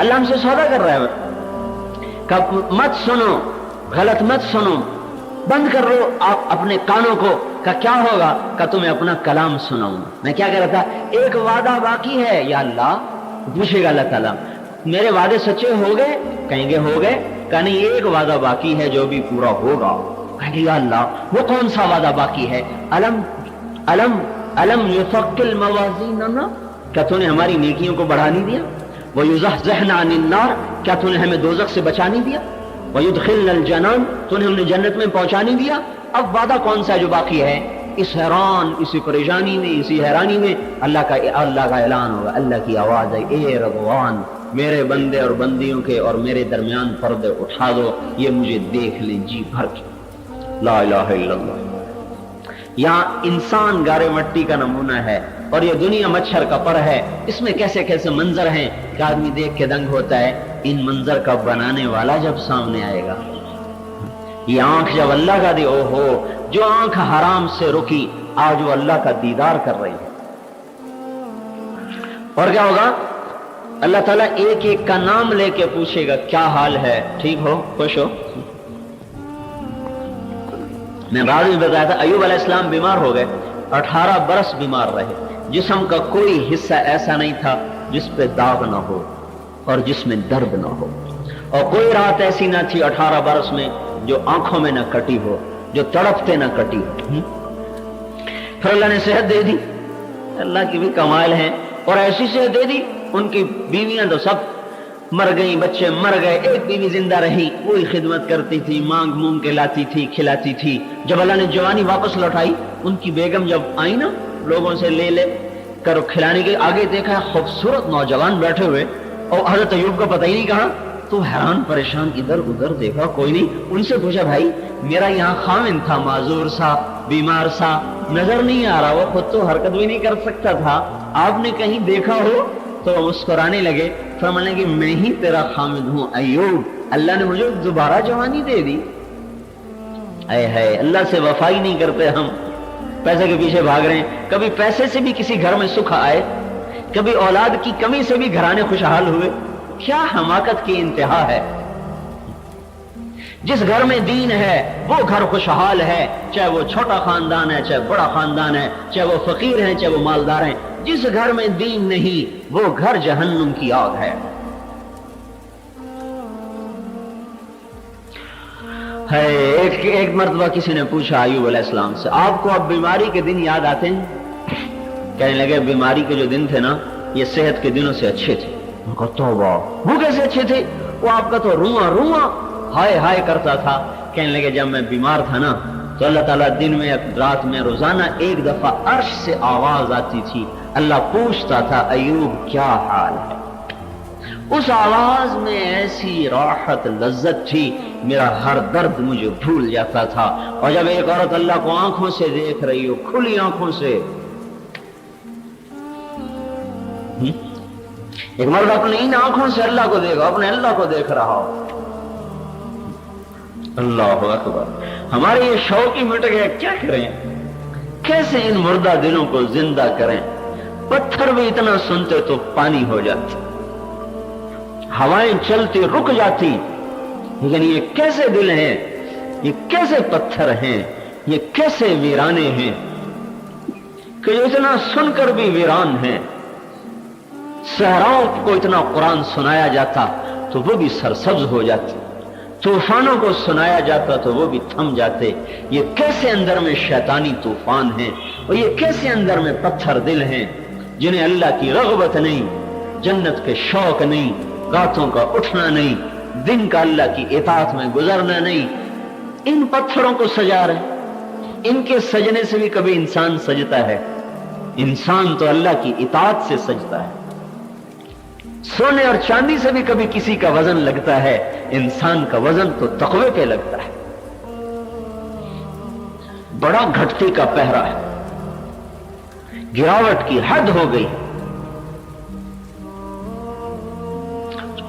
اللہ ہم سے سودا کر رہا ہے کہ مت سنو، غلط مت سنو، بند کر لو آپ اپنے کانوں کو، کہ کیا ہوگا کہ تمہیں اپنا کلام سناؤں۔ میں کیا کہہ رہا تھا، ایک وعدہ باقی ہے یا اللہ، پوچھے گا اللہ تعالیٰ میرے وعدے سچے ہو گئے؟ کہیں گے ہو گئے، کہ نہیں ایک وعدہ باقی ہے جو بھی پورا ہوگا۔ کہیں گے یا اللہ وہ کون سا وعدہ باقی ہے؟ الم یثقل موازیننا، کیا تو نے ہماری نیکیوں کو بڑھا نہیں دیا؟ وَيُزَحْزِحْنَا عَنِ النَّارِ، کیا تو نے ہمیں دوزخ سے بچا نہیں دیا؟ وَيُدْخِلْنَا الْجَنَانِ، تو نے ہمیں جنت میں پہنچا نہیں دیا؟ اب وعدہ کون سا ہے جو باقی ہے؟ اس حیران، اسی پریشانی میں، اسی حیرانی میں اللہ کا اعلان ہوگا، اللہ کی آواز ہے، اے رضوان میرے بندے اور بندیوں کے اور میرے درمیان پردے اٹھا دو، یہ مجھے دیکھ لیں جی بھر کے۔ لا الہ الا اللہ۔ یہاں انسان گارے مٹی کا نمونہ ہے اور یہ دنیا مچھر کا پر ہے، اس میں کیسے کیسے منظر ہیں کہ آدمی دیکھ کے دنگ ہوتا ہے۔ ان منظر کا بنانے والا جب سامنے آئے گا، یہ آنکھ جب اللہ کا دی، او ہو جو آنکھ حرام سے رکی آج وہ اللہ کا دیدار کر رہی ہے۔ اور کیا ہوگا؟ اللہ تعالیٰ ایک ایک کا نام لے کے پوچھے گا کیا حال ہے، ٹھیک ہو، خوش ہو؟ میں بعد میں بتایا تھا ایوب علیہ السلام بیمار ہو گئے، 18 برس بیمار رہے، جسم کا کوئی حصہ ایسا نہیں تھا جس پہ داغ نہ ہو اور جس میں درد نہ ہو، اور کوئی رات ایسی نہ تھی 18 برس میں جو آنکھوں میں نہ کٹی ہو، جو تڑپتے نہ کٹی ہو۔ پھر اللہ نے صحت دے دی، اللہ کی بھی کمال ہے، اور ایسی صحت دے دی ان کی بیویاں تو سب مر گئیں، بچے مر گئے، ایک بیوی زندہ رہی، وہی خدمت کرتی تھی، مانگ مونگ کے لاتی تھی، کھلاتی تھی۔ جب اللہ نے جوانی واپس لوٹائی، ان کی بیگم جب آئی نا لوگوں سے لے کر کھلانے کے، آگے دیکھا خوبصورت نوجوان بیٹھے ہوئے، اور حضرت ایوب کا پتہ ہی نہیں کہا، تو حیران پریشان ادھر ادھر دیکھا کوئی نہیں، ان سے پوچھا بھائی میرا یہاں خامن تھا، معذور سا، بیمار سا، نظر نہیں آ رہا، وہ خود تو حرکت بھی نہیں کر سکتا تھا، آپ نے کہیں دیکھا ہو؟ تو مسکرانے لگے، فرمانے کہ میں ہی تیرا خامد ہوں ایوب، اللہ نے مجھے دوبارہ جوانی دے دی۔ اے ہے اللہ سے وفائی نہیں کرتے ہم، پیسے کے پیچھے بھاگ رہے ہیں۔ کبھی پیسے سے بھی کسی گھر میں سکھ آئے، کبھی اولاد کی کمی سے بھی گھرانے خوشحال ہوئے، کیا حماقت کی انتہا ہے۔ جس گھر میں دین ہے وہ گھر خوشحال ہے، چاہے وہ چھوٹا خاندان ہے، چاہے بڑا خاندان ہے، چاہے وہ فقیر ہیں، چاہے وہ مالدار ہیں۔ جس گھر میں دین نہیں وہ گھر جہنم کی آگ ہے۔ ایک مرتبہ کسی نے پوچھا ایوب علیہ السلام سے، آپ کو اب بیماری کے دن یاد آتے ہیں؟ کہنے لگے بیماری کے جو دن تھے نا یہ صحت کے دنوں سے اچھے تھے۔ ان کو توبہ، وہ کیسے اچھے تھے؟ وہ آپ کا تو رواں رواں ہائے ہائے کرتا تھا۔ کہنے لگے جب میں بیمار تھا نا تو اللہ تعالیٰ دن میں رات میں روزانہ ایک دفعہ عرش سے آواز آتی تھی، اللہ پوچھتا تھا ایوب کیا حال ہے؟ اس آواز میں ایسی راحت لذت تھی، میرا ہر درد مجھے بھول جاتا تھا۔ اور جب ایک عورت اللہ کو آنکھوں سے دیکھ رہی ہو، کھلی آنکھوں سے، ایک مرد اپنی ان آنکھوں سے اللہ کو دیکھو، اپنے اللہ کو دیکھ رہا ہو، اللہ اکبر۔ ہمارے یہ شوق ہی مٹ گیا، کیا کریں، کیسے ان مردہ دلوں کو زندہ کریں؟ پتھر بھی اتنا سنتے تو پانی ہو جاتے، ہوائیں چلتی رک جاتی، لیکن یہ کیسے دل ہیں، یہ کیسے پتھر ہیں، یہ کیسے ویرانے ہیں کہ جو اتنا سن کر بھی ویران ہیں۔ صحراؤں کو اتنا قرآن سنایا جاتا تو وہ بھی سرسبز ہو جاتی، طوفانوں کو سنایا جاتا تو وہ بھی تھم جاتے۔ یہ کیسے اندر میں شیطانی طوفان ہیں، اور یہ کیسے اندر میں پتھر دل ہیں جنہیں اللہ کی رغبت نہیں، جنت کے شوق نہیں، راتوں کا اٹھنا نہیں، دن کا اللہ کی اطاعت میں گزرنا نہیں۔ ان پتھروں کو سجا رہے، ان کے سجنے سے بھی کبھی انسان سجتا ہے؟ انسان تو اللہ کی اطاعت سے سجتا ہے۔ سونے اور چاندی سے بھی کبھی کسی کا وزن لگتا ہے، انسان کا وزن تو تقوی پہ لگتا ہے۔ بڑا گھٹتی کا پہرا ہے، گراوٹ کی حد ہو گئی۔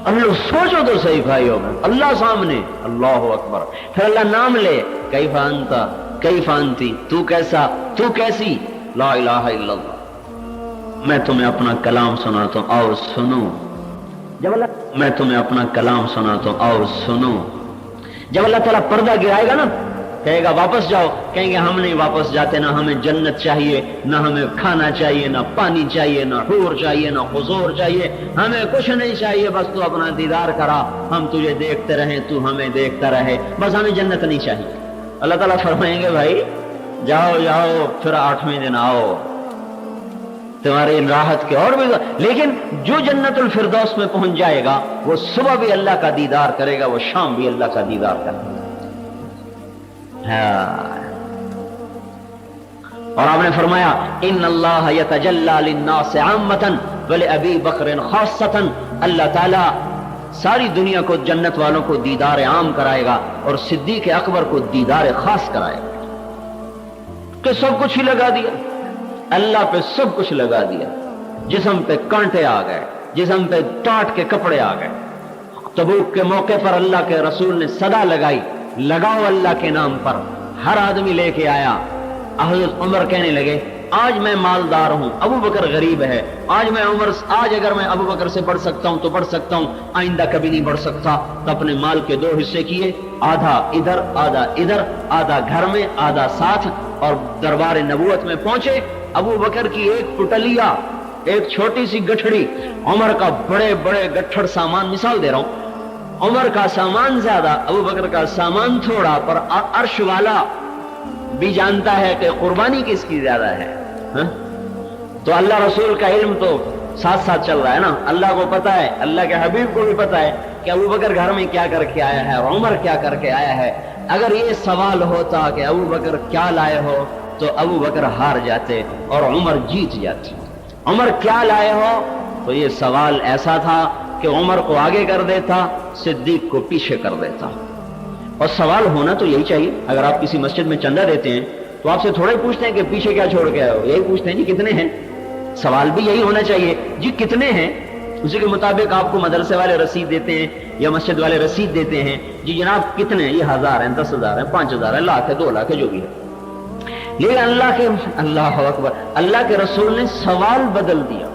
اللہ سوچو تو صحیح بھائیو، اللہ سامنے، اللہ اکبر، پھر اللہ نام لے، کیف انت کیف انتی، تو کیسا، تو کیسی، لا الہ الا اللہ۔ میں تمہیں اپنا کلام سناتا ہوں، آؤ سنو۔ جب اللہ میں تمہیں اپنا کلام سناتا ہوں آؤ سنو. جب اللہ تعالیٰ پردہ گرائے گا نا, کہے گا واپس جاؤ, کہیں گے ہم نہیں واپس جاتے, نہ ہمیں جنت چاہیے, نہ ہمیں کھانا چاہیے, نہ پانی چاہیے, نہ حور چاہیے, نہ حضور چاہیے, ہمیں کچھ نہیں چاہیے, بس تو اپنا دیدار کرا, ہم تجھے دیکھتے رہیں, تو ہمیں دیکھتا رہے, بس ہمیں جنت نہیں چاہیے. اللہ تعالیٰ فرمائیں گے بھائی جاؤ جاؤ, پھر 8ویں دن آؤ, تمہاری راحت کے اور بھی. لیکن جو جنت الفردوس میں پہنچ جائے گا وہ صبح بھی اللہ کا دیدار کرے گا, وہ شام بھی اللہ کا دیدار کرے گا. اور آپ نے فرمایا ان اللہ یتجلی للناس عامۃ ولابی بکر خاصۃ, اللہ تعالیٰ ساری دنیا کو, جنت والوں کو دیدار عام کرائے گا اور صدیق اکبر کو دیدار خاص کرائے گا. کہ سب کچھ ہی لگا دیا, اللہ پہ سب کچھ لگا دیا, جسم پہ کانٹے آ گئے, جسم پہ ٹاٹ کے کپڑے آ گئے. تبوک کے موقع پر اللہ کے رسول نے صدا لگائی, لگاؤ اللہ کے نام پر. ہر آدمی لے کے آیا. حضرت عمر کہنے لگے آج میں مالدار ہوں, ابو بکر غریب ہے, آج اگر میں ابو بکر سے بڑھ سکتا ہوں تو بڑھ سکتا ہوں, آئندہ کبھی نہیں بڑھ سکتا. تو اپنے مال کے 2 حصے کیے, آدھا ادھر آدھا ادھر, آدھا گھر میں آدھا ساتھ, اور دربار نبوت میں پہنچے. ابو بکر کی ایک پٹلیا, ایک چھوٹی سی گٹھڑی, عمر کا بڑے بڑے گٹھڑ سامان, مثال دے رہا ہوں, عمر کا سامان زیادہ, ابو بکر کا سامان تھوڑا, پر عرش والا بھی جانتا ہے کہ قربانی کس کی زیادہ ہے. تو اللہ رسول کا علم تو ساتھ ساتھ چل رہا ہے نا. اللہ کو پتا ہے, اللہ کے حبیب کو بھی پتا ہے کہ ابو بکر گھر میں کیا کر کے آیا ہے اور عمر کیا کر کے آیا ہے. اگر یہ سوال ہوتا کہ ابو بکر کیا لائے ہو تو ابو بکر ہار جاتے اور عمر جیت جاتے. عمر کیا لائے ہو تو یہ سوال ایسا تھا کہ عمر کو آگے کر دیتا, صدیق کو پیچھے کر دیتا. اور سوال ہونا تو یہی چاہیے. اگر آپ کسی مسجد میں چندہ دیتے ہیں تو آپ سے تھوڑے پوچھتے ہیں کہ پیچھے کیا چھوڑ کے آئے ہو, یہی پوچھتے ہیں جی کتنے ہیں. سوال بھی یہی ہونا چاہیے, جی کتنے ہیں. اسی کے مطابق آپ کو مدرسے والے رسید دیتے ہیں یا مسجد والے رسید دیتے ہیں, جی جناب کتنے ہیں, یہ 1000 ہیں, 10,000 ہیں, 5,000 ہیں, لاکھ ہے, 2 لاکھ ہے, جو بھی ہے. لیکن اللہ اکبر, اللہ کے رسول نے سوال بدل دیا.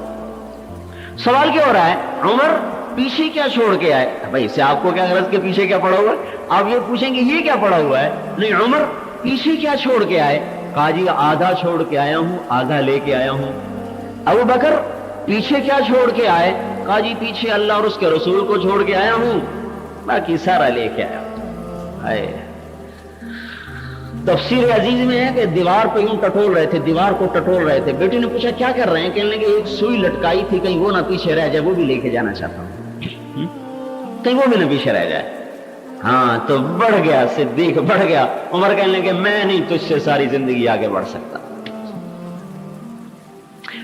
سوال کیا ہو رہا ہے, عمر پیچھے کیا چھوڑ کے آئے. بھائی اس سے آپ کو کیا غرض کہ پیچھے کیا پڑا ہوا ہے, آپ یہ پوچھیں گے یہ کیا پڑا ہوا ہے. نہیں, عمر پیچھے کیا چھوڑ کے آئے. کہا جی آدھا چھوڑ کے آیا ہوں, آدھا لے کے آیا ہوں. ابو بکر پیچھے کیا چھوڑ کے آئے. کہا جی پیچھے اللہ اور اس کے رسول کو چھوڑ کے آیا ہوں, باقی سارا لے کے آیا ہوں. تفسیر عزیز میں ہے کہ دیوار پہ یوں ٹٹول رہے تھے, دیوار کو ٹٹول رہے تھے. بیٹی نے پوچھا کیا کر رہے ہیں. کہنے لگے ایک سوئی لٹکائی تھی, کہیں وہ نہ پیچھے رہ جائے, وہ بھی لے کے جانا چاہتا ہوں, کہیں وہ بھی نہ پیچھے رہ جائے. ہاں تو بڑھ گیا, صدیق بڑھ گیا. عمر کہنے لگے میں نہیں تجھ سے ساری زندگی آگے بڑھ سکتا.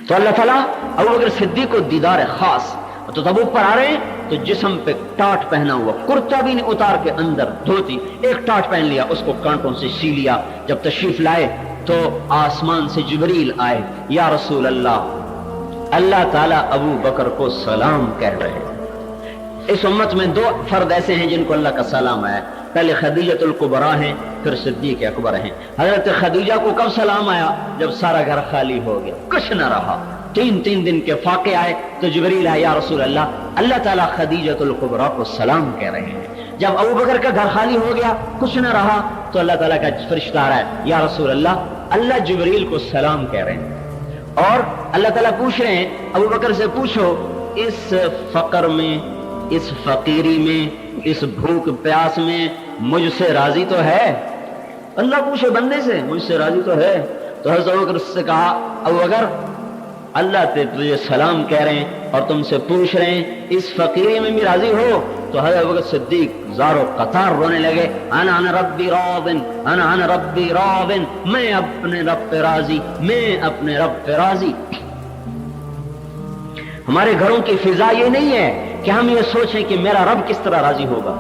تو اللہ تعالیٰ ابو بکر صدیق کو دیدار خاص. تو تبوک پر آ رہے ہیں تو جسم پہ ٹاٹ پہنا ہوا, کرتا بھی نہیں اتار کے اندر دھوتی, ایک ٹاٹ پہن لیا, اس کو کانٹوں سے سی لیا. جب تشریف لائے تو آسمان سے جبریل آئے, یا رسول اللہ, اللہ تعالیٰ ابو بکر کو سلام کہہ رہے ہیں. اس امت میں 2 فرد ایسے ہیں جن کو اللہ کا سلام آیا. پہلے خدیجۃ الکبریٰ ہیں, پھر صدیق اکبر ہیں. حضرت خدیجہ کو کب سلام آیا؟ جب سارا گھر خالی ہو گیا, کچھ نہ رہا. 3 دن کے فاقے آئے تو جبریل آئے, یا رسول اللہ, اللہ تعالیٰ خدیجۃ الکبریٰ کو سلام کہہ رہے ہیں. جب ابو بکر کا گھر خالی ہو گیا, کچھ نہ رہا, تو اللہ تعالیٰ کا فرشتہ آ رہا ہے, یا رسول اللہ, اللہ جبریل کو سلام کہہ رہے ہیں. اور اللہ تعالیٰ پوچھ رہے ہیں ابو بکر سے, پوچھو اس فقر میں, اس فقیری میں, اس بھوک پیاس میں مجھ سے راضی تو ہے. اللہ پوچھے بندے سے, مجھ سے راضی تو ہے. تو حضرت ابو بکر سے کہا, ابو بکر اللہ تجھے سلام کہہ رہے ہیں اور تم سے پوچھ رہے ہیں اس فقیری میں بھی راضی ہو. تو حضرت ابو بکر صدیق زار و قطار رونے لگے, انا ربی راضٍ, انا ربی راضٍ, میں اپنے رب پہ راضی, میں اپنے رب پہ راضی. ہمارے گھروں کی فضا یہ نہیں ہے کہ ہم یہ سوچیں کہ میرا رب کس طرح راضی ہوگا.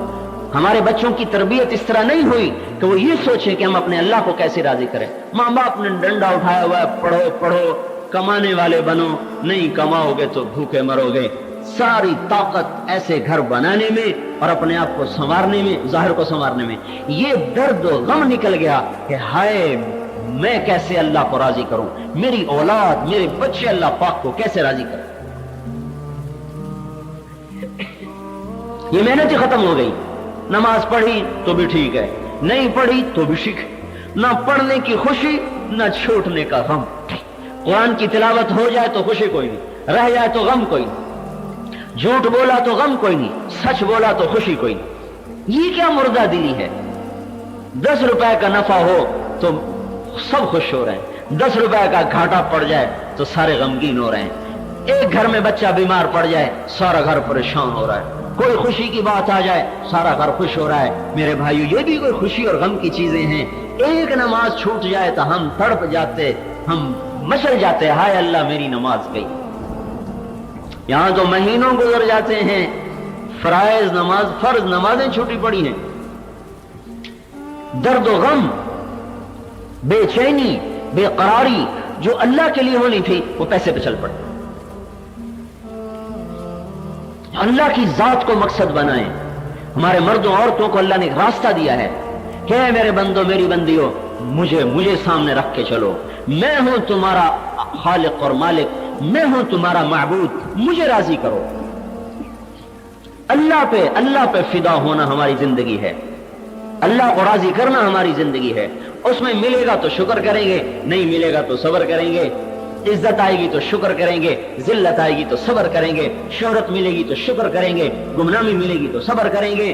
ہمارے بچوں کی تربیت اس طرح نہیں ہوئی کہ وہ یہ سوچیں کہ ہم اپنے اللہ کو کیسے راضی کریں. ماں باپ نے ڈنڈا اٹھایا ہوا ہے, پڑھو پڑھو, کمانے والے بنو, نہیں کماؤ گے تو بھوکے مرو گے. ساری طاقت ایسے گھر بنانے میں اور اپنے آپ کو سنوارنے میں, ظاہر کو سنوارنے میں. یہ درد و غم نکل گیا کہ ہائے میں کیسے اللہ کو راضی کروں, میری اولاد, میرے بچے اللہ پاک کو کیسے راضی کروں. یہ محنت ہی ختم ہو گئی. نماز پڑھی تو بھی ٹھیک ہے, نہیں پڑھی تو بھی ٹھیک ہے. نہ پڑھنے کی خوشی نہ چھوٹنے کا غم. قرآن کی تلاوت ہو جائے تو خوشی کوئی نہیں, رہ جائے تو غم کوئی نہیں, جھوٹ بولا تو غم کوئی نہیں, سچ بولا تو خوشی کوئی نہیں. یہ کیا مردہ دلی ہے؟ 10 روپے کا نفع ہو تو سب خوش ہو رہے ہیں, 10 روپے کا گھاٹا پڑ جائے تو سارے غمگین ہو رہے ہیں. ایک گھر میں بچہ بیمار پڑ جائے سارا گھر پریشان ہو رہا ہے, کوئی خوشی کی بات آ جائے سارا گھر خوش ہو رہا ہے. میرے بھائیو, یہ بھی کوئی خوشی اور غم کی چیزیں ہیں. ایک نماز چھوٹ جائے تو ہم تڑپ جاتے, ہم مچل جاتے, ہائے اللہ میری نماز گئی. یہاں تو مہینوں گزر جاتے ہیں, فرائض نماز, فرض نمازیں چھوٹی پڑی ہیں. درد و غم, بے چینی, بے قراری جو اللہ کے لیے ہونی تھی وہ پیسے پہ چل پڑے. اللہ کی ذات کو مقصد بنائیں. ہمارے مردوں عورتوں کو اللہ نے ایک راستہ دیا ہے کہ اے میرے بندو میری بندیو, مجھے سامنے رکھ کے چلو. میں ہوں تمہارا خالق اور مالک, میں ہوں تمہارا معبود, مجھے راضی کرو. اللہ پہ فدا ہونا ہماری زندگی ہے, اللہ کو راضی کرنا ہماری زندگی ہے. اس میں ملے گا تو شکر کریں گے, نہیں ملے گا تو صبر کریں گے. عزت آئے گی تو شکر کریں گے, ذلت آئے گی تو صبر کریں گے, شہرت ملے گی تو شکر کریں گے, گمنامی ملے گی تو صبر کریں گے,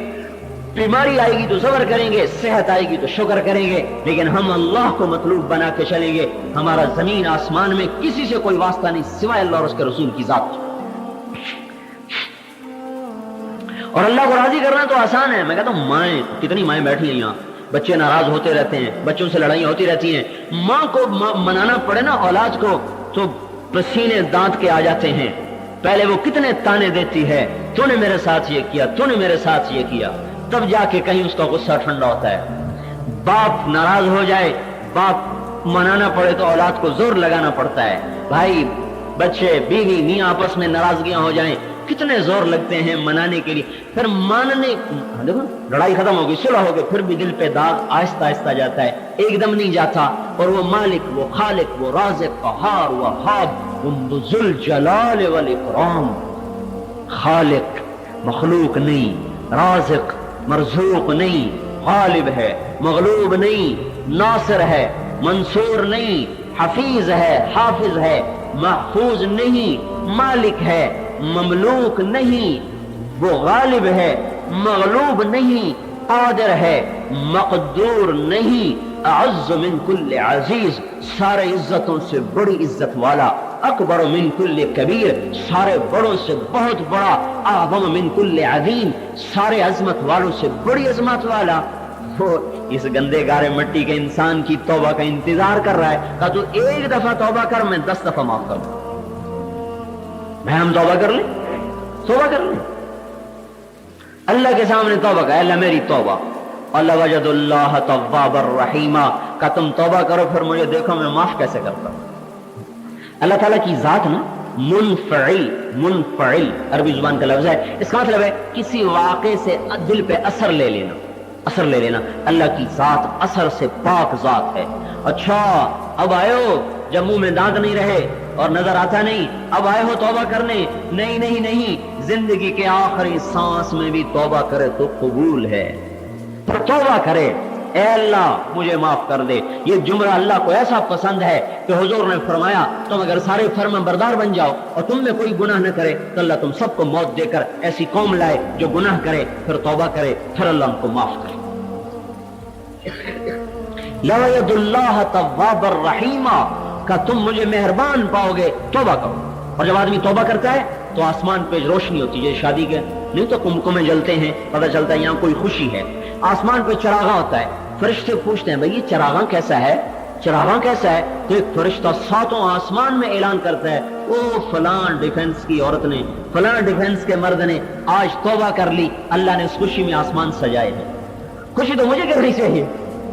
بیماری آئے گی تو صبر کریں گے, صحت آئے گی تو شکر کریں گے. لیکن ہم اللہ کو مطلوب بنا کے چلیں گے. ہمارا زمین آسمان میں کسی سے کوئی واسطہ نہیں سوائے اللہ اور اس کے رسول کی ذات. اور اللہ کو راضی کرنا تو آسان ہے. میں کہتا ہوں مائیں, کتنی مائیں بیٹھی ہیں یہاں, بچے ناراض ہوتے رہتے ہیں, بچوں سے لڑائیاں ہوتی رہتی ہیں. ماں کو منانا پڑے نا اولاد کو تو پسینے دانت کے آ جاتے ہیں. پہلے وہ کتنے تانے دیتی ہے, تو نے میرے ساتھ یہ کیا, تو نے میرے ساتھ یہ کیا, تب جا کے کہیں اس کا غصہ ٹھنڈا ہوتا ہے. باپ ناراض ہو جائے, باپ منانا پڑے تو اولاد کو زور لگانا پڑتا ہے. بھائی بچے بیوی میاں آپس میں ناراضگیاں ہو جائیں کتنے زور لگتے ہیں منانے کے لیے. پھر ماننے, دیکھو لڑائی ختم ہوگی, صلح ہو گئی, پھر بھی دل پہ داغ آہستہ آہستہ جاتا ہے, ایک دم نہیں جاتا. اور وہ مالک, وہ خالق, وہ رازق, قہار, وہاب, وہ ذو الجلال والاکرام, خالق مخلوق نہیں, رازق مرزوق نہیں, غالب ہے مغلوب نہیں, ناصر ہے منصور نہیں, حفیظ ہے حافظ ہے محفوظ نہیں, مالک ہے مملوک نہیں, وہ غالب ہے مغلوب نہیں, قادر ہے مقدور نہیں, اعز من کل عزیز, سارے عزتوں سے بڑی عزت والا, اکبر من کل کبیر, سارے بڑوں سے بہت بڑا, اعظم من کل عظیم, سارے عظمت والوں سے بڑی عظمت والا. وہ اس گندے گارے مٹی کے انسان کی توبہ کا انتظار کر رہا ہے. کہا تو ایک دفعہ توبہ کر, میں 10 دفعہ معاف کر دوں. میں ہم توبہ کر لیں, توبہ کر لیں اللہ کے سامنے توبہ کا, اللہ میری توبہ. اللہ وجد اللہ تواب الرحیمہ, کہ تم توبہ کرو پھر مجھے دیکھو میں معاف کیسے کرتا ہوں. اللہ تعالیٰ کی ذات نا منفعل, منفعل عربی زبان کا لفظ ہے. اس کا مطلب ہے کسی واقعے سے دل پہ اثر لے لینا, اثر لے لینا. اللہ کی ذات اثر سے پاک ذات ہے. اچھا اب آئے ہو, جب منہ میں دانت نہیں رہے اور نظر آتا نہیں, اب آئے ہو توبہ کرنے, نہیں نہیں نہیں, زندگی کے آخری سانس میں بھی توبہ کرے تو قبول ہے. تو توبہ کرے, اے اللہ مجھے معاف کر دے. یہ جملہ اللہ کو ایسا پسند ہے کہ حضور نے فرمایا تم اگر سارے فرمان بردار بن جاؤ اور تم میں کوئی گناہ نہ کرے تو اللہ تم سب کو موت دے کر ایسی قوم لائے جو گناہ کرے پھر توبہ کرے, پھر اللہ ان کو معاف کرے. لَوَيَدُ اللَّهَ تَوَّابَ الرَّحِيمَ, کہ تم مجھے مہربان پاؤ گے, توبہ کرو. اور جب آدمی توبہ کرتا ہے تو آسمان پہ روشنی ہوتی ہے. شادی کے نہیں تو کمکمیں جلتے ہیں, پتہ چلتا ہے یہاں کوئی خوشی ہے. آسمان پہ چراغاں ہوتا ہے, فرشتے پوچھتے ہیں بھئی یہ چراغاں کیسا ہے, چراغاں کیسا ہے؟ تو ایک فرشتہ 7 آسمان میں اعلان کرتا ہے, او فلاں ڈیفنس کی عورت نے, فلاں ڈیفنس کے مرد نے آج توبہ کر لی, اللہ نے اس خوشی میں آسمان سجائے ہیں. خوشی تو مجھے کرنی چاہیے,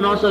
900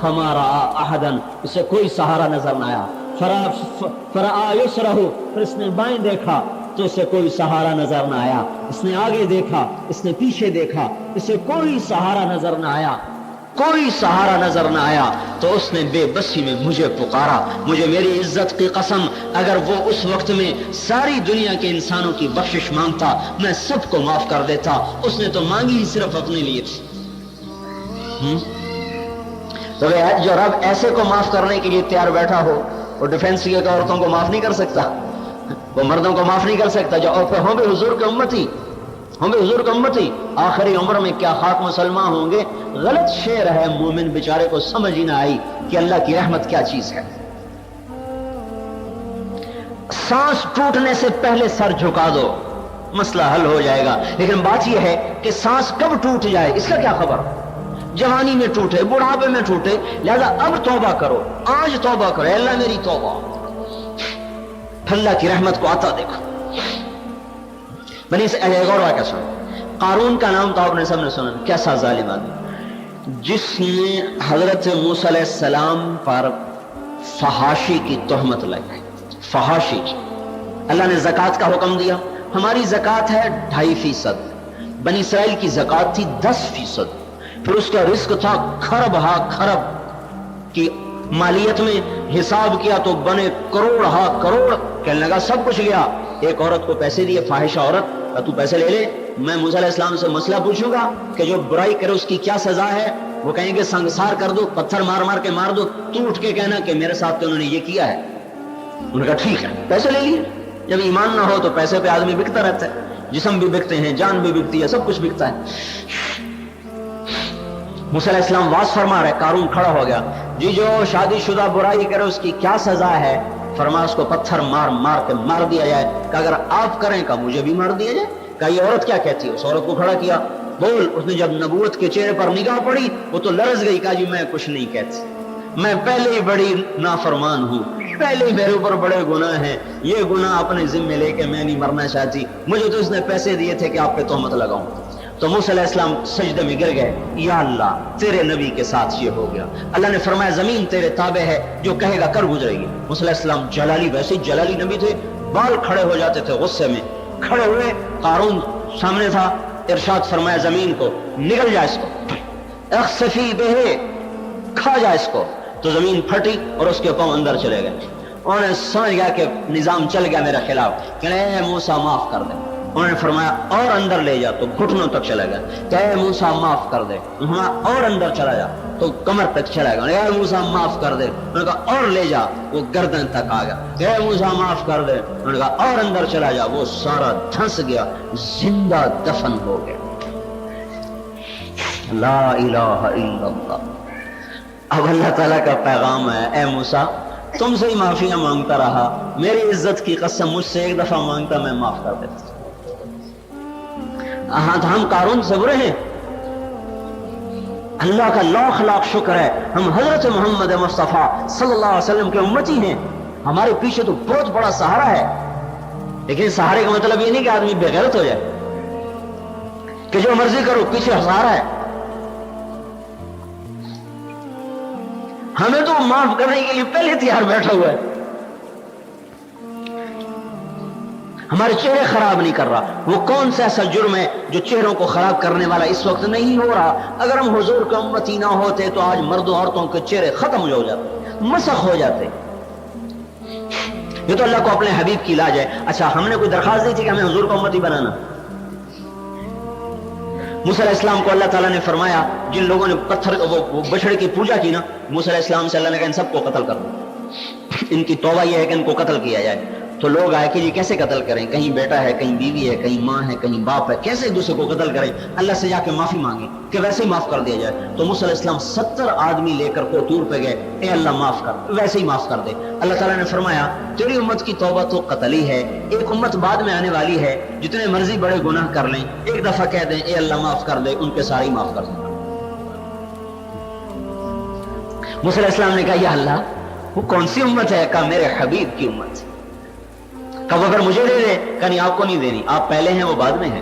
فما رأى احدا، اسے کوئی سہارا نظر نہ آیا. فرأى یسرہ، پھر اس نے بائیں دیکھا تو اسے کوئی سہارا نظر نہ آیا. اس نے آگے دیکھا، اس نے پیچھے دیکھا، اسے کوئی سہارا نظر نہ آیا، کوئی سہارا نظر نہ آیا. تو اس نے بے بسی میں مجھے پکارا. مجھے میری عزت کی قسم، اگر وہ اس وقت میں ساری دنیا کے انسانوں کی بخشش مانگتا میں سب کو معاف کر دیتا. اس نے تو مانگی ہی صرف اپنے لیے تھی. تو جو رب ایسے کو معاف کرنے کے لیے تیار بیٹھا ہو، وہ ڈیفینس کی عورتوں کو معاف نہیں کر سکتا، وہ مردوں کو معاف نہیں کر سکتا جو ہوں گے حضور کے امتی، ہوں گے حضور کے امتی. آخری عمر میں کیا خاک مسلمان ہوں گے. غلط شعر ہے، مومن بیچارے کو سمجھ ہی نہ آئی کہ اللہ کی رحمت کیا چیز ہے. سانس ٹوٹنے سے پہلے سر جھکا دو، مسئلہ حل ہو جائے گا. لیکن بات یہ ہے کہ سانس کب ٹوٹ جائے اس کا کیا خبر. جوانی میں ٹوٹے، بڑھاپے میں ٹوٹے، لہذا اب توبہ کرو، آج توبہ کرو. اللہ میری توبہ. اللہ کی رحمت کو آتا دیکھو. بنی غور واقعہ سنو. قارون کا نام تو آپ نے سب نے سنا، کیسا ظالم آدمی، جس نے حضرت موسیٰ علیہ السلام پر فحاشی کی تہمت لگائی. فحاشی کی. اللہ نے زکوٰۃ کا حکم دیا. ہماری زکوٰۃ ہے 2.5%، بنی اسرائیل کی زکوٰۃ تھی 10%. پھر اس کا رزق تھا کھرب ہا کھرب کی مالیت میں حساب کیا تو بنے کروڑ ہا کروڑ. کہنے لگا سب کچھ گیا. ایک عورت کو پیسے دیے، فاحشہ عورت، تو پیسے لے لے، میں موسیٰ علیہ السلام سے مسئلہ پوچھوں گا کہ جو برائی کرے اس کی کیا سزا ہے. وہ کہیں گے سنگسار کر دو، پتھر مار مار کے مار دو. تو اٹھ کے کہنا کہ میرے ساتھ تو انہوں نے یہ کیا ہے. انہوں نے کہا ٹھیک ہے، پیسے لے لیے. جب ایمان نہ ہو تو پیسے پہ آدمی بکتا رہتا ہے. جسم بھی بکتے ہیں، جان بھی بکتی ہے، سب کچھ بکتا ہے. موسیٰ علیہ السلام واز فرما رہے. قارون کھڑا ہو گیا. جی جو شادی شدہ برائی کرے اس کی کیا سزا ہے. فرما اس کو پتھر مار مار کے مار دیا جائے. کہ اگر آپ کریں کا مجھے بھی مار دیا جائے. کہ یہ عورت کیا کہتی ہے. اس عورت کو کھڑا کیا. بول. اس نے جب نبوت کے چہرے پر نگاہ پڑی وہ تو لرز گئی. کہا جی میں کچھ نہیں کہتی، میں پہلے ہی بڑی نافرمان ہوں، پہلے ہی میرے اوپر بڑے گناہ ہیں. یہ گناہ اپنے ذمے لے کے میں نہیں مرنا چاہتی. مجھے تو اس نے پیسے دیے تھے کہ آپ پہ تہمت لگاؤں. تو موسیٰ علیہ السلام سجدے میں گر گئے. یا اللہ تیرے نبی کے ساتھ یہ ہو گیا. اللہ نے فرمایا زمین تیرے تابع ہے، جو کہے گا کر گزرے گی. موسیٰ علیہ السلام جلالی، ویسے جلالی نبی تھے، بال کھڑے ہو جاتے تھے غصے میں. کھڑے ہوئے. قارون سامنے تھا. ارشاد فرمایا زمین کو نگل جا اس کو، اخسفی بہ، کھا جا اس کو. تو زمین پھٹی اور اس کے پاؤں اندر چلے گئے. انہوں نے سمجھ گیا کہ نظام چل گیا میرے خلاف. کہ اے موسیٰ معاف کر دے. انہوں نے فرمایا اور اندر لے جا. تو گھٹنوں تک چلا گیا. کہ اے موسیٰ معاف کر دے. اور اندر چلا جا. تو کمر تک چلا گیا. اے موسیٰ معاف کر دے. انہوں نے کہا اور لے جا. وہ گردن تک آ گیا. اے موسیٰ معاف کر دے. انہوں نے کہا اور اندر چلا جا. وہ سارا دھنس گیا، زندہ دفن ہو گیا. لا الہ الا اللہ. اب اللہ تعالیٰ کا پیغام ہے، اے موسیٰ تم سے ہی معافیاں مانگتا رہا، میری عزت کی قسم مجھ سے ایک دفعہ مانگتا میں معاف کر دیتا. ہاں تو ہم قارون سے برے ہیں. اللہ کا لاکھ لاکھ شکر ہے ہم حضرت محمد مصطفیٰ صلی اللہ علیہ وسلم کے امتی ہیں. ہمارے پیچھے تو بہت بڑا سہارا ہے. لیکن سہارے کا مطلب یہ نہیں کہ آدمی بے غیرت ہو جائے کہ جو مرضی کرو، پیچھے سہارا ہے. ہمیں تو معاف کرنے کے لیے پہلے تیار بیٹھا ہوا ہے. ہمارے چہرے خراب نہیں کر رہا. وہ کون سا ایسا جرم ہے جو چہروں کو خراب کرنے والا اس وقت نہیں ہو رہا. اگر ہم حضور کے امتی نہ ہوتے تو آج مردوں عورتوں کے چہرے ختم ہو جاتے، مسخ ہو جاتے. یہ تو اللہ کو اپنے حبیب کی لاج ہے. اچھا ہم نے کوئی درخواست دی تھی کہ ہمیں حضور کا امتی بنانا. موسیٰ علیہ السلام کو اللہ تعالیٰ نے فرمایا جن لوگوں نے پتھر وہ بچڑے کی پوجا کی نا، موسیٰ علیہ السلام سے اللہ نے کہا ان سب کو قتل کر دو. ان کی توبہ یہ ہے کہ ان کو قتل کیا جائے. تو لوگ آئے کہ یہ کیسے قتل کریں، کہیں بیٹا ہے، کہیں بیوی ہے، کہیں ماں ہے، کہیں باپ ہے، کیسے ایک دوسرے کو قتل کریں. اللہ سے جا کے معافی مانگی کہ ویسے ہی معاف کر دیا جائے. تو موسیٰ علیہ السلام 70 آدمی لے کر کوطور پہ گئے. اے اللہ معاف کر، ویسے ہی معاف کر دے. اللہ تعالیٰ نے فرمایا تیری امت کی توبہ تو قتل ہی ہے، ایک امت بعد میں آنے والی ہے جتنے مرضی بڑے گناہ کر لیں، ایک دفعہ کہہ دیں اے اللہ معاف کر دے، ان کے سارے ہی معاف کر دیں. موسیٰ علیہ السلام نے کہا یا اللہ وہ کون سی امت ہے؟ کہا میرے حبیب کی امت ہے. کہا اگر مجھے دے دے. کہا نہیں آپ کو نہیں دینی، آپ پہلے ہیں وہ بعد میں ہیں.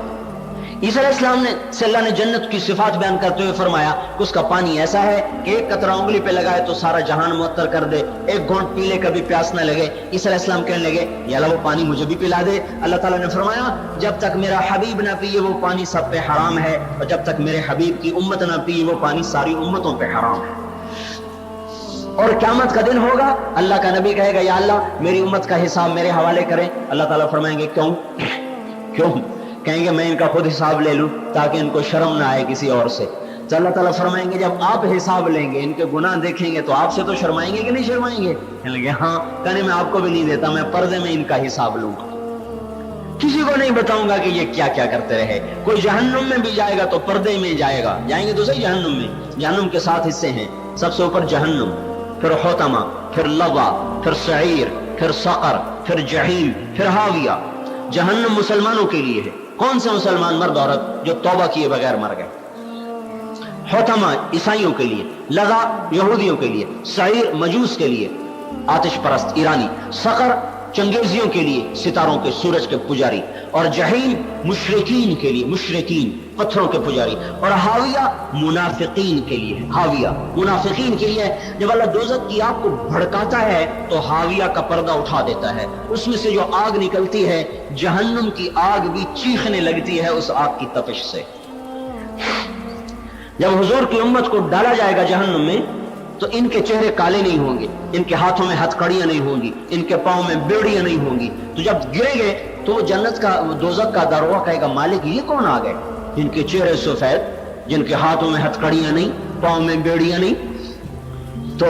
عیسیٰ علیہ السلام نے سے اللہ نے جنت کی صفات بیان کرتے ہوئے فرمایا کہ اس کا پانی ایسا ہے کہ ایک قطرہ انگلی پہ لگائے تو سارا جہان معطر کر دے، ایک گھونٹ پی لے کبھی پیاس نہ لگے۔ عیسیٰ علیہ السلام کہنے لگے یا اللہ وہ پانی مجھے بھی پلا دے۔ اللہ تعالیٰ نے فرمایا جب تک میرا حبیب نہ پیے وہ پانی سب پہ حرام ہے، اور جب تک میرے حبیب کی امت نہ پیے وہ پانی ساری امتوں پہ حرام ہے۔ اور قیامت کا دن ہوگا، اللہ کا نبی کہے گا یا اللہ میری امت کا حساب میرے حوالے کریں۔ اللہ تعالیٰ فرمائیں گے کیوں؟ کہیں گے میں ان کا خود حساب لے لوں تاکہ ان کو شرم نہ آئے کسی اور سے۔ تو اللہ تعالیٰ فرمائیں گے جب آپ حساب لیں گے، ان کے گناہ دیکھیں گے تو آپ سے تو شرمائیں گے کہ نہیں شرمائیں گے؟ کہنے لگے ہاں، کہنے میں آپ کو بھی نہیں دیتا، میں پردے میں ان کا حساب لوں گا، کسی کو نہیں بتاؤں گا کہ یہ کیا کیا کرتے رہے۔ کوئی جہنم میں بھی جائے گا تو پردے میں جائے گا، جائیں گے تو صحیح جہنم میں۔ جہنم کے 7 حصے ہیں، سب سے اوپر جہنم، پھر حطمہ، پھر لظہ، پھر سعیر، پھر سقر، پھر جحیم، پھر ہاویہ۔ جہنم مسلمانوں کے لیے ہے، کون سے مسلمان مرد عورت جو توبہ کیے بغیر مر گئے۔ حطمہ عیسائیوں کے لیے، لظہ یہودیوں کے لیے، سعیر مجوس کے لیے آتش پرست ایرانی، سقر چنگیزیوں کے لیے ستاروں کے سورج کے پجاری، اور جحیم مشرکین کے لیے، مشرکین پتھروں کے پجاری، اور ہاویہ منافقین کے لیے۔ ہاویہ منافقین کے لیے جب اللہ دوزخ کی آگ کو بھڑکاتا ہے تو ہاویہ کا پردہ اٹھا دیتا ہے، اس میں سے جو آگ نکلتی ہے جہنم کی آگ بھی چیخنے لگتی ہے اس آگ کی تپش سے۔ جب حضور کی امت کو ڈالا جائے گا جہنم میں تو ان کے چہرے کالے نہیں ہوں گے، ان کے ہاتھوں میں ہتھ کڑیاں نہیں ہوں گی، ان کے پاؤں میں بیڑیاں نہیں ہوں گی۔ تو جب گریں گے تو وہ جنت کا دوزخ کا داروغہ کہے گا مالک یہ کون آ گئے؟ جن کے چہرے سفید، جن کے ہاتھوں میں ہتھ کڑیاں نہیں، پاؤں میں بیڑیاں نہیں۔ تو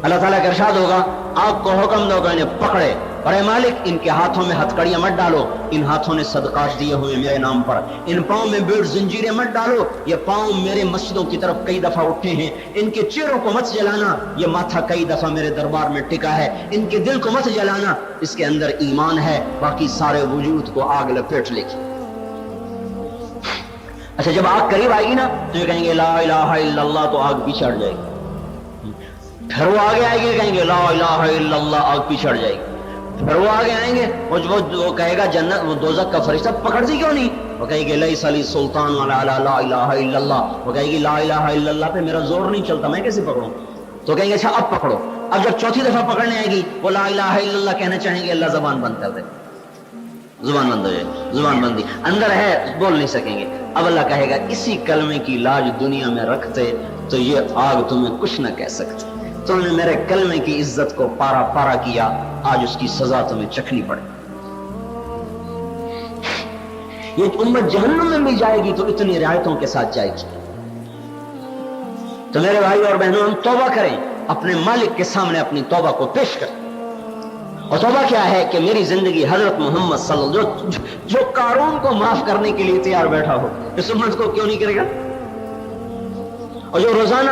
اللہ تعالیٰ کا ارشاد ہوگا آگ کو حکم دو کہ انہیں پکڑے، اور اے مالک ان کے ہاتھوں میں ہتھ کڑیاں مت ڈالو، ان ہاتھوں نے صدقات دیے ہوئے میرے نام پر، ان پاؤں میں بیڑ زنجیریں مت ڈالو، یہ پاؤں میرے مسجدوں کی طرف کئی دفعہ اٹھے ہیں، ان کے چہروں کو مت جلانا، یہ ماتھا کئی دفعہ میرے دربار میں ٹکا ہے، ان کے دل کو مت جلانا، اس کے اندر ایمان ہے، باقی سارے وجود کو آگ لپیٹ لے گی۔ اچھا جب آگ قریب آئے گی نا تو یہ کہیں گے لا الہ الا اللہ، تو آگ پیچھے ہٹ جائے گی۔ پھر وہ آگے آئے گی، کہیں گے لا الہ الا اللہ، آگ پیچھے ہٹ جائے گی۔ پھر وہ آگے آئیں گے، وہ کہے گا جنت، وہ دوزخ کا فرشتہ پکڑتی کیوں نہیں؟ وہ کہے گی لیس لی سلطان علی لا الہ الا اللہ، وہ کہے گی لا الہ الا اللہ پہ میرا زور نہیں چلتا، میں کیسے پکڑوں؟ تو کہیں گے اچھا اب پکڑو۔ اب جب چوتھی دفعہ پکڑنے آئے گی وہ لا الہ الا اللہ کہنا چاہیں گے، اللہ زبان بند کر دے، زبان بند ہو جائے، زبان بندی اندر ہے، بول نہیں سکیں گے۔ اب اللہ کہے گا اسی کلمے کی لاج دنیا میں رکھتے تو یہ آگ تمہیں کچھ نہ کہہ سکتی، تم نے میرے کلمے کی عزت کو پارا پارا کیا، آج اس کی سزا تمہیں چکھنی پڑے۔ یہ امت جہنم میں بھی جائے گی تو اتنی رعایتوں کے ساتھ جائے گی۔ تو میرے بھائی اور بہنوں ہم توبہ کریں، اپنے مالک کے سامنے اپنی توبہ کو پیش کریں۔ اور توبہ کیا ہے کہ میری زندگی حضرت محمد صلی اللہ علیہ وسلم جو قارون کو معاف کرنے کے لیے تیار بیٹھا ہو، اس امت کو کیوں نہیں کرے گا؟ اور جو روزانہ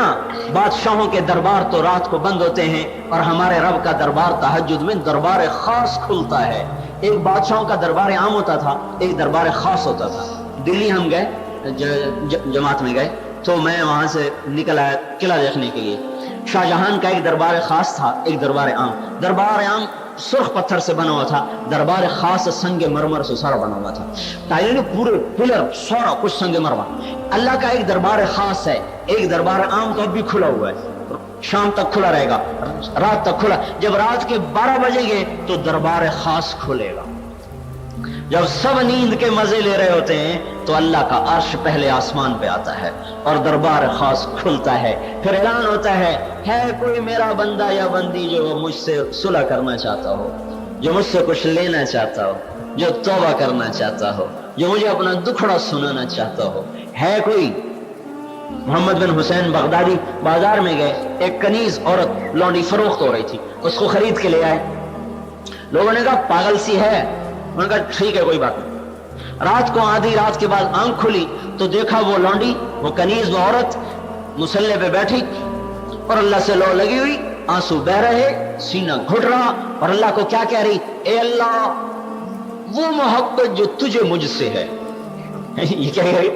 بادشاہوں کے دربار تو رات کو بند ہوتے ہیں اور ہمارے رب کا دربار تہجد میں دربار خاص کھلتا ہے۔ ایک بادشاہوں کا دربار عام ہوتا تھا، ایک دربار خاص ہوتا تھا۔ دلی ہم گئے، جماعت میں گئے تو میں وہاں سے نکل آیا قلعہ دیکھنے کے لیے۔ شاہ جہان کا ایک دربار خاص تھا، ایک دربار عام۔ دربار عام سرخ پتھر سے بنا ہوا تھا، دربار خاص سنگ مرمر سے سارا بنا ہوا تھا، ٹائلیں پورے پلر سارا کچھ سنگ مرمر۔ اللہ کا ایک دربار خاص ہے، ایک دربار عام تو اب بھی کھلا ہوا ہے، شام تک کھلا رہے گا، رات تک کھلا۔ جب رات کے 12 بجیں گے تو دربار خاص کھلے گا۔ جب سب نیند کے مزے لے رہے ہوتے ہیں تو اللہ کا عرش پہلے آسمان پہ آتا ہے اور دربار خاص کھلتا ہے، پھر اعلان ہوتا ہے کوئی میرا بندہ یا بندی جو مجھ سے صلح کرنا چاہتا ہو، جو مجھ سے کچھ لینا چاہتا ہو، جو توبہ کرنا چاہتا ہو، جو مجھے اپنا دکھڑا سنانا چاہتا ہو، ہے کوئی؟ محمد بن حسین بغدادی بازار میں گئے، ایک کنیز عورت لونڈی فروخت ہو رہی تھی، اس کو خرید کے لے آئے۔ لوگوں نے کہا پاگل سی ہے، انہوں نے کہا ٹھیک ہے کوئی بات نہیں۔ رات کو آدھی رات کے بعد آنکھ کھلی تو دیکھا وہ لونڈی، وہ کنیز، وہ عورت مصلے پہ بیٹھی اور اللہ سے لو لگی ہوئی، آنسو بہ رہے، سینہ گھٹ رہا، اور اللہ کو کیا کہہ رہی؟ اے اللہ وہ محبت جو تجھے مجھ سے ہے۔ یہ کیا ہے؟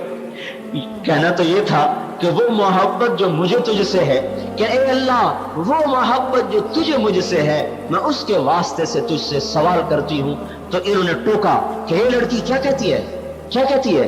کہنا تو یہ تھا کہ وہ محبت جو مجھے تجھ سے ہے، کہ اے اللہ وہ محبت جو تجھے مجھ سے ہے میں اس کے واسطے سے تجھ سے سوال کرتی ہوں۔ تو انہوں نے ٹوکا کہ یہ لڑکی کیا کہتی ہے، کیا کہتی ہے؟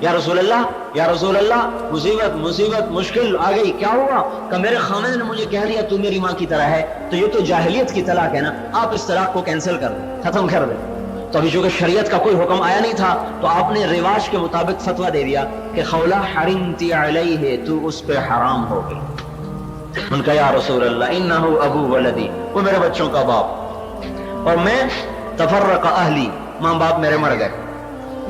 یا رسول اللہ مصیبت مشکل آ گئی، کیا ہوا؟ کہ میرے خامد نے مجھے کہہ دیا تو میری ماں کی طرح ہے، تو یہ تو جاہلیت کی طلاق ہے نا، آپ اس طلاق کو کینسل کر دیں، ختم کر دیں۔ تو ابھی چونکہ شریعت کا کوئی حکم آیا نہیں تھا تو آپ نے رواج کے مطابق فتویٰ دے دیا کہ خولہ حرمتی علیہ، تو اس پہ حرام ہو گئی۔ ان کا یا رسول اللہ انہ ابو ولدی، وہ میرے بچوں کا باپ، اور میں تفرق اہلی، ماں باپ میرے مر گئے،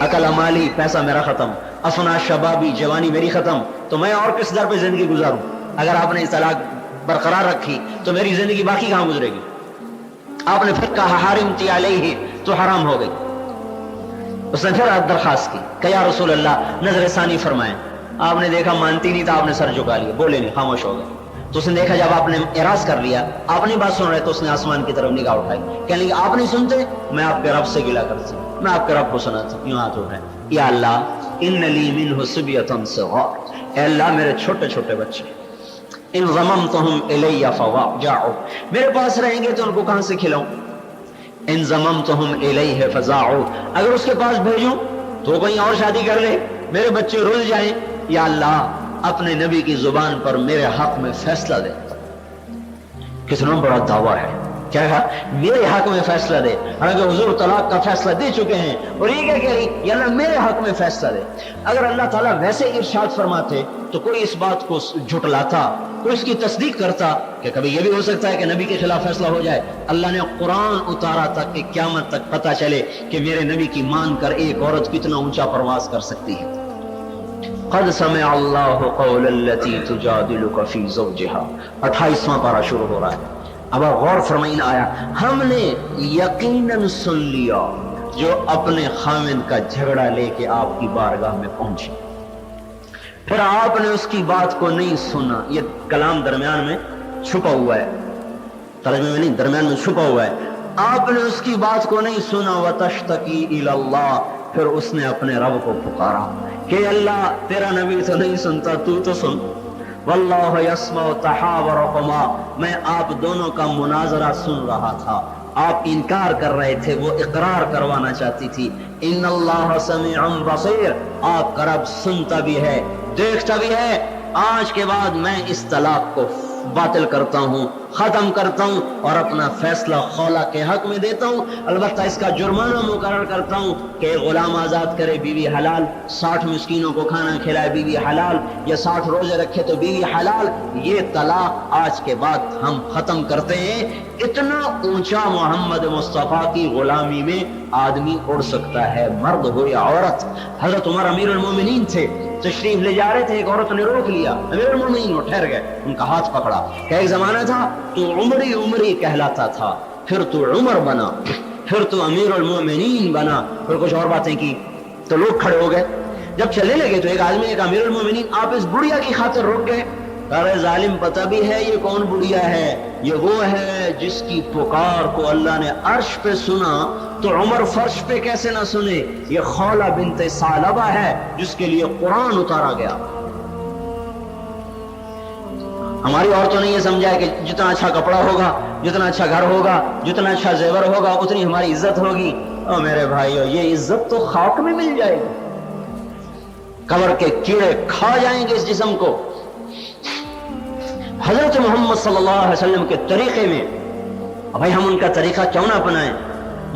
اکل مالی، پیسہ میرا ختم، افنا شبابی، جوانی میری ختم، تو میں اور کس در پہ زندگی گزاروں؟ اگر آپ نے اس طلاق برقرار رکھی تو میری زندگی باقی کہاں گزرے گی؟ آپ نے پھر کہا حرمتی علیہ، تو حرام ہو گئی۔ اس نے پھر درخواست کی کہ یا رسول اللہ نظر ثانی فرمائیں۔ آپ نے دیکھا مانتی نہیں تھا، آپ نے سر جھکا لیا، بولے نہیں، خاموش ہو گئے۔ تو اس نے دیکھا جب آپ نے اعراض کر لیا، آپ نہیں بات سن رہے، تو اس نے آسمان کی طرف نگاہ اٹھائی، کہنے لگی آپ نہیں سنتے، میں آپ کے رب سے گلا کرتی ہوں، میں آپ کے رب کو سناتی ہوں۔ یوں ہاتھ اٹھائے، یا اللہ ان لی منہ صبیۃ صغار، اے اللہ میرے چھوٹے چھوٹے بچے، ان ضممتہم الی فواجعوا، میرے پاس رہیں گے تو ان کو کہاں سے کھلاؤں؟ ان ضممتہم الیہ فزاعوا، اگر اس کے پاس بھیجوں تو کہیں اور شادی کر لے، میرے بچے رل جائیں، یا اللہ اپنے نبی کی زبان پر میرے حق میں فیصلہ دے۔ کتنا بڑا دعویٰ ہے، کیا کہا؟ میرے حق میں فیصلہ دے، حالانکہ حضور طلاق کا فیصلہ دے چکے ہیں، اور یہ کیا کہہ رہی؟ یا اللہ میرے حق میں فیصلہ دے۔ اگر اللہ تعالیٰ ویسے ارشاد فرماتے تو کوئی اس بات کو جھٹلاتا، کوئی اس کی تصدیق کرتا کہ کبھی یہ بھی ہو سکتا ہے کہ نبی کے خلاف فیصلہ ہو جائے۔ اللہ نے قرآن اتارا تک کہ قیامت تک پتہ چلے کہ میرے نبی کی مان کر ایک عورت کتنا اونچا پرواز کر سکتی ہے۔ قد سمع اللہ قول التی تجادلک فی زوجها، 28واں پارہ شروع ہو رہا ہے۔ اب آپ غور فرمائیں آیا، ہم نے یقیناً سن لیا جو اپنے خاوند کا جھگڑا لے کے آپ کی بارگاہ میں پہنچے، پھر آپ نے اس کی بات کو نہیں سنا۔ یہ کلام درمیان میں چھپا ہوا ہے، ترجمے میں نہیں، درمیان میں چھپا ہوا ہے۔ آپ نے اس کی بات کو نہیں سنا، وتشتکی الی اللہ، پھر اس نے اپنے رب کو پکارا کہ اللہ تیرا نبی تو نہیں سنتا، تو سن۔ واللہ یسمع تحاورکما، میں آپ دونوں کا مناظرہ سن رہا تھا، آپ انکار کر رہے تھے، وہ اقرار کروانا چاہتی تھی۔ ان اللہ سمیع بصیر، آپ کا رب سنتا بھی ہے، دیکھتا بھی ہے۔ آج کے بعد میں اس طلاق کو باطل کرتا ہوں، ختم کرتا ہوں، اور اپنا فیصلہ خولہ کے حق میں دیتا ہوں۔ البتہ اس کا جرمانہ مقرر کرتا ہوں کہ غلام آزاد کرے بیوی حلال، 60 مسکینوں کو کھانا کھلائے بیوی حلال، یا 60 روزے رکھے تو بیوی حلال۔ یہ طلاق آج کے بعد ہم ختم کرتے ہیں۔ اتنا اونچا محمد مصطفیٰ کی غلامی میں آدمی اڑ سکتا ہے، مرد ہو یا عورت۔ حضرت عمر امیر المومنین تھے، تشریف لے جا رہے تھے، ایک عورت نے روک لیا، امیر المومنین وہ ٹھہر گئے، ان کا ہاتھ پکڑا کہ ایک زمانہ تھا تو عمری کہلاتا تھا، پھر تو عمر بنا، پھر تو امیر المومنین بنا، پھر کچھ اور باتیں کی تو لوگ کھڑے ہو گئے۔ جب چلنے لگے تو ایک آدمی، ایک امیر المومنین، آپ اس بڑھیا کی خاطر رک گئے۔ ارے ظالم، پتہ بھی ہے یہ کون بڑھیا ہے؟ یہ وہ ہے جس کی پکار کو اللہ نے عرش پہ سنا تو عمر فرش پہ کیسے نہ سنے؟ یہ خولہ بنت ثعلبہ ہے جس کے لیے قرآن اتارا گیا۔ ہماری عورتوں نے یہ سمجھا ہے کہ جتنا اچھا کپڑا ہوگا، جتنا اچھا گھر ہوگا، جتنا اچھا زیور ہوگا، اتنی ہماری عزت ہوگی۔ او میرے بھائیو، یہ عزت تو خاک میں مل جائے گی، قبر کے کیڑے کھا جائیں گے اس جسم کو۔ حضرت محمد صلی اللہ علیہ وسلم کے طریقے میں بھائی ہم ان کا طریقہ کیوں نہ اپنائیں؟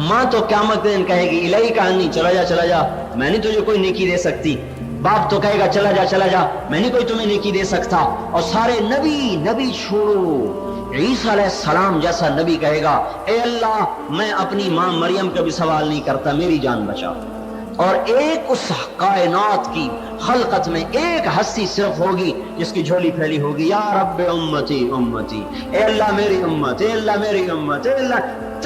ماں تو قیامت دن کہے گی الہی کہانی، چلا جا، میں نہیں تجھے کوئی نیکی دے سکتی۔ باپ تو کہے گا چلا جا، میں نہیں کوئی تمہیں نیکی دے سکتا۔ اور سارے نبی چھوڑو، عیسیٰ علیہ السلام جیسا نبی کہے گا اے اللہ میں اپنی ماں مریم کا بھی سوال نہیں کرتا، میری جان بچا۔ اور ایک اس کائنات کی خلقت میں ایک ہستی صرف ہوگی جس کی جھولی پھیلی ہوگی، یا رب امتی امتی، اے اللہ میری امت، اے اللہ میری امت، اے اللہ،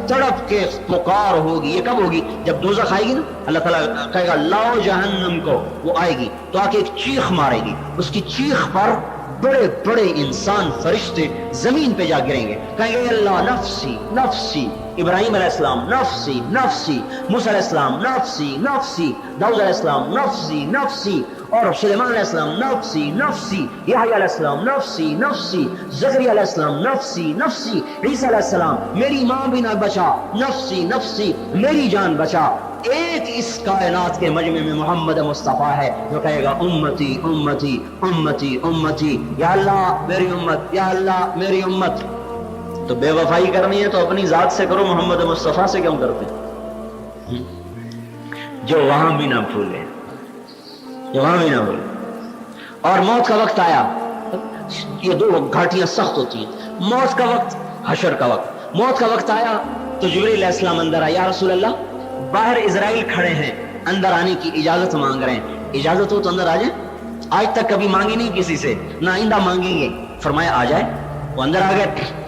تڑپ کے پکار ہوگی۔ یہ کب ہوگی؟ جب دوزخ آئے گی نا، اللہ تعالیٰ کہے گا لاؤ جہنم کو، وہ آئے گی تو آ کے ایک چیخ مارے گی، اس کی چیخ پر بڑے بڑے انسان فرشتے زمین پہ جا گریں گے، کہیں گے اللہ نفسی نفسی، ابراہیم علیہ السلام نفسی نفسی، موسیٰ علیہ السلام نفسی نفسی، داؤد علیہ السلام نفسی نفسی، اور سلیمان علیہ السلام نفسی نفسی، یحییٰ علیہ السلام نفسی نفسی، زکریا علیہ السلام نفسی نفسی، عیسیٰ علیہ السلام میری ماں بھی نہ بچا، نفسی نفسی، میری جان بچا۔ ایک اس کائنات کے مجمع میں محمد مصطفیٰ ہے جو کہے گا امتی امتی امتی امتی، یا اللہ میری امت، یا اللہ میری امت۔ تو بے وفائی کرنی ہے تو اپنی ذات سے کرو، محمد مصطفیٰ سے کیوں کرتے؟ جو وہاں بھی نہ بھولے، جو وہاں بھی نہ بھولے۔ اور موت کا وقت آیا، یہ دو گھاٹیاں سخت ہوتی ہیں، موت کا وقت، حشر کا وقت۔ موت کا وقت آیا تو جبریل علیہ السلام اندر آیا، یا رسول اللہ باہر اسرائیل کھڑے ہیں، اندر آنے کی اجازت مانگ رہے ہیں، اجازت ہو تو اندر آ جائیں۔ آج تک کبھی مانگی نہیں کسی سے، نہ آئندہ مانگیں گے۔ فرمایا آ جائے۔ وہ اندر آ گئے۔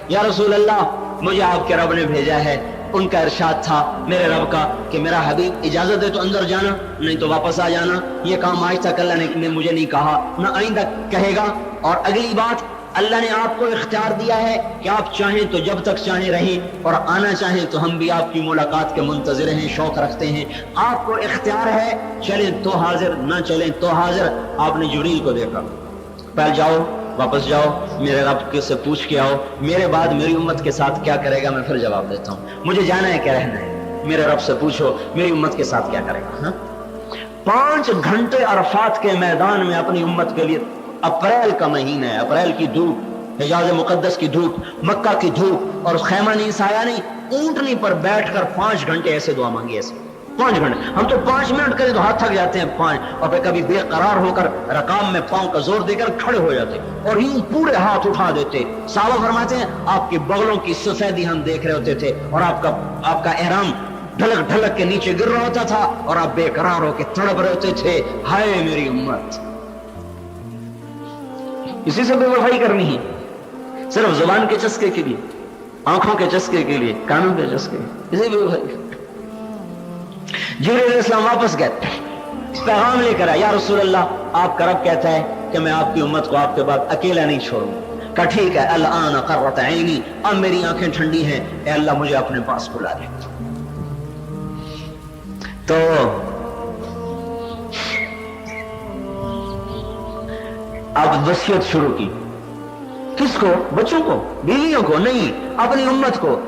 یا رسول اللہ مجھے آپ کے رب نے بھیجا ہے۔ ان کا ارشاد تھا میرے رب کا کہ میرا حبیب اجازت دے تو اندر جانا، نہیں تو واپس آ جانا۔ یہ کام آج تک اللہ نے مجھے نہیں کہا، نہ آئندہ کہے گا۔ اور اگلی بات، اللہ نے آپ کو اختیار دیا ہے کہ آپ چاہیں تو جب تک چاہیں رہیں، اور آنا چاہیں تو ہم بھی آپ کی ملاقات کے منتظر ہیں، شوق رکھتے ہیں۔ آپ کو اختیار ہے، چلیں تو حاضر، نہ چلیں تو حاضر۔ آپ نے جبریل کو دیکھا، پہلے جاؤ، واپس جاؤ، میرے رب سے پوچھ کے آؤ، میرے بعد میری امت کے ساتھ کیا کرے گا میں پھر جواب دیتا ہوں۔ مجھے جانا ہے کہ رہنا ہے، میرے رب سے پوچھو میری امت کے ساتھ کیا کرے گا۔ 5 گھنٹے عرفات کے میدان میں اپنی امت کے لیے، اپریل کا مہینہ ہے، اپریل کی دھوپ، حجاز مقدس کی دھوپ، مکہ کی دھوپ، اور خیمہ نہیں، سایہ نہیں، اونٹنی پر بیٹھ کر 5 گھنٹے ایسے دعا مانگی، ایسے 5 گھنٹے۔ ہم تو 5 منٹ کریں تو ہاتھ تھک جاتے ہیں 5، اور پھر کبھی بے قرار ہو کر رکام میں پاؤں کا زور دے کر کھڑے ہو جاتے اور یوں پورے ہاتھ اٹھا دیتے۔ صحابہ فرماتے ہیں آپ کی بغلوں کی سفیدی ہم دیکھ رہے ہوتے تھے، اور آپ کا احرام ڈھلک ڈھلک کے نیچے گر رہا ہوتا تھا، اور آپ بے قرار ہو کے تڑپ رہے ہوتے تھے، ہائے میری امت۔ اسی سے بے وفائی کرنی ہے، صرف زبان کے چسکے کے لیے، آنکھوں کے چسکے کے لیے، کانوں کے چسکے، اسی بے وفائی۔ جبریل علیہ السلام واپس گئے، پیغام لے کر آئے، یا رسول اللہ آپ کا رب کہتا ہے کہ میں آپ کی امت کو آپ کے بعد اکیلا نہیں چھوڑوں گا۔ کہا ٹھیک ہے، الآن قرۃ عینی، اب میری آنکھیں ٹھنڈی ہیں، اے اللہ مجھے اپنے پاس بلا لے۔ تو اب وصیت شروع کی، کس کو؟ بچوں کو، بیویوں کو نہیں، اپنی امت کو۔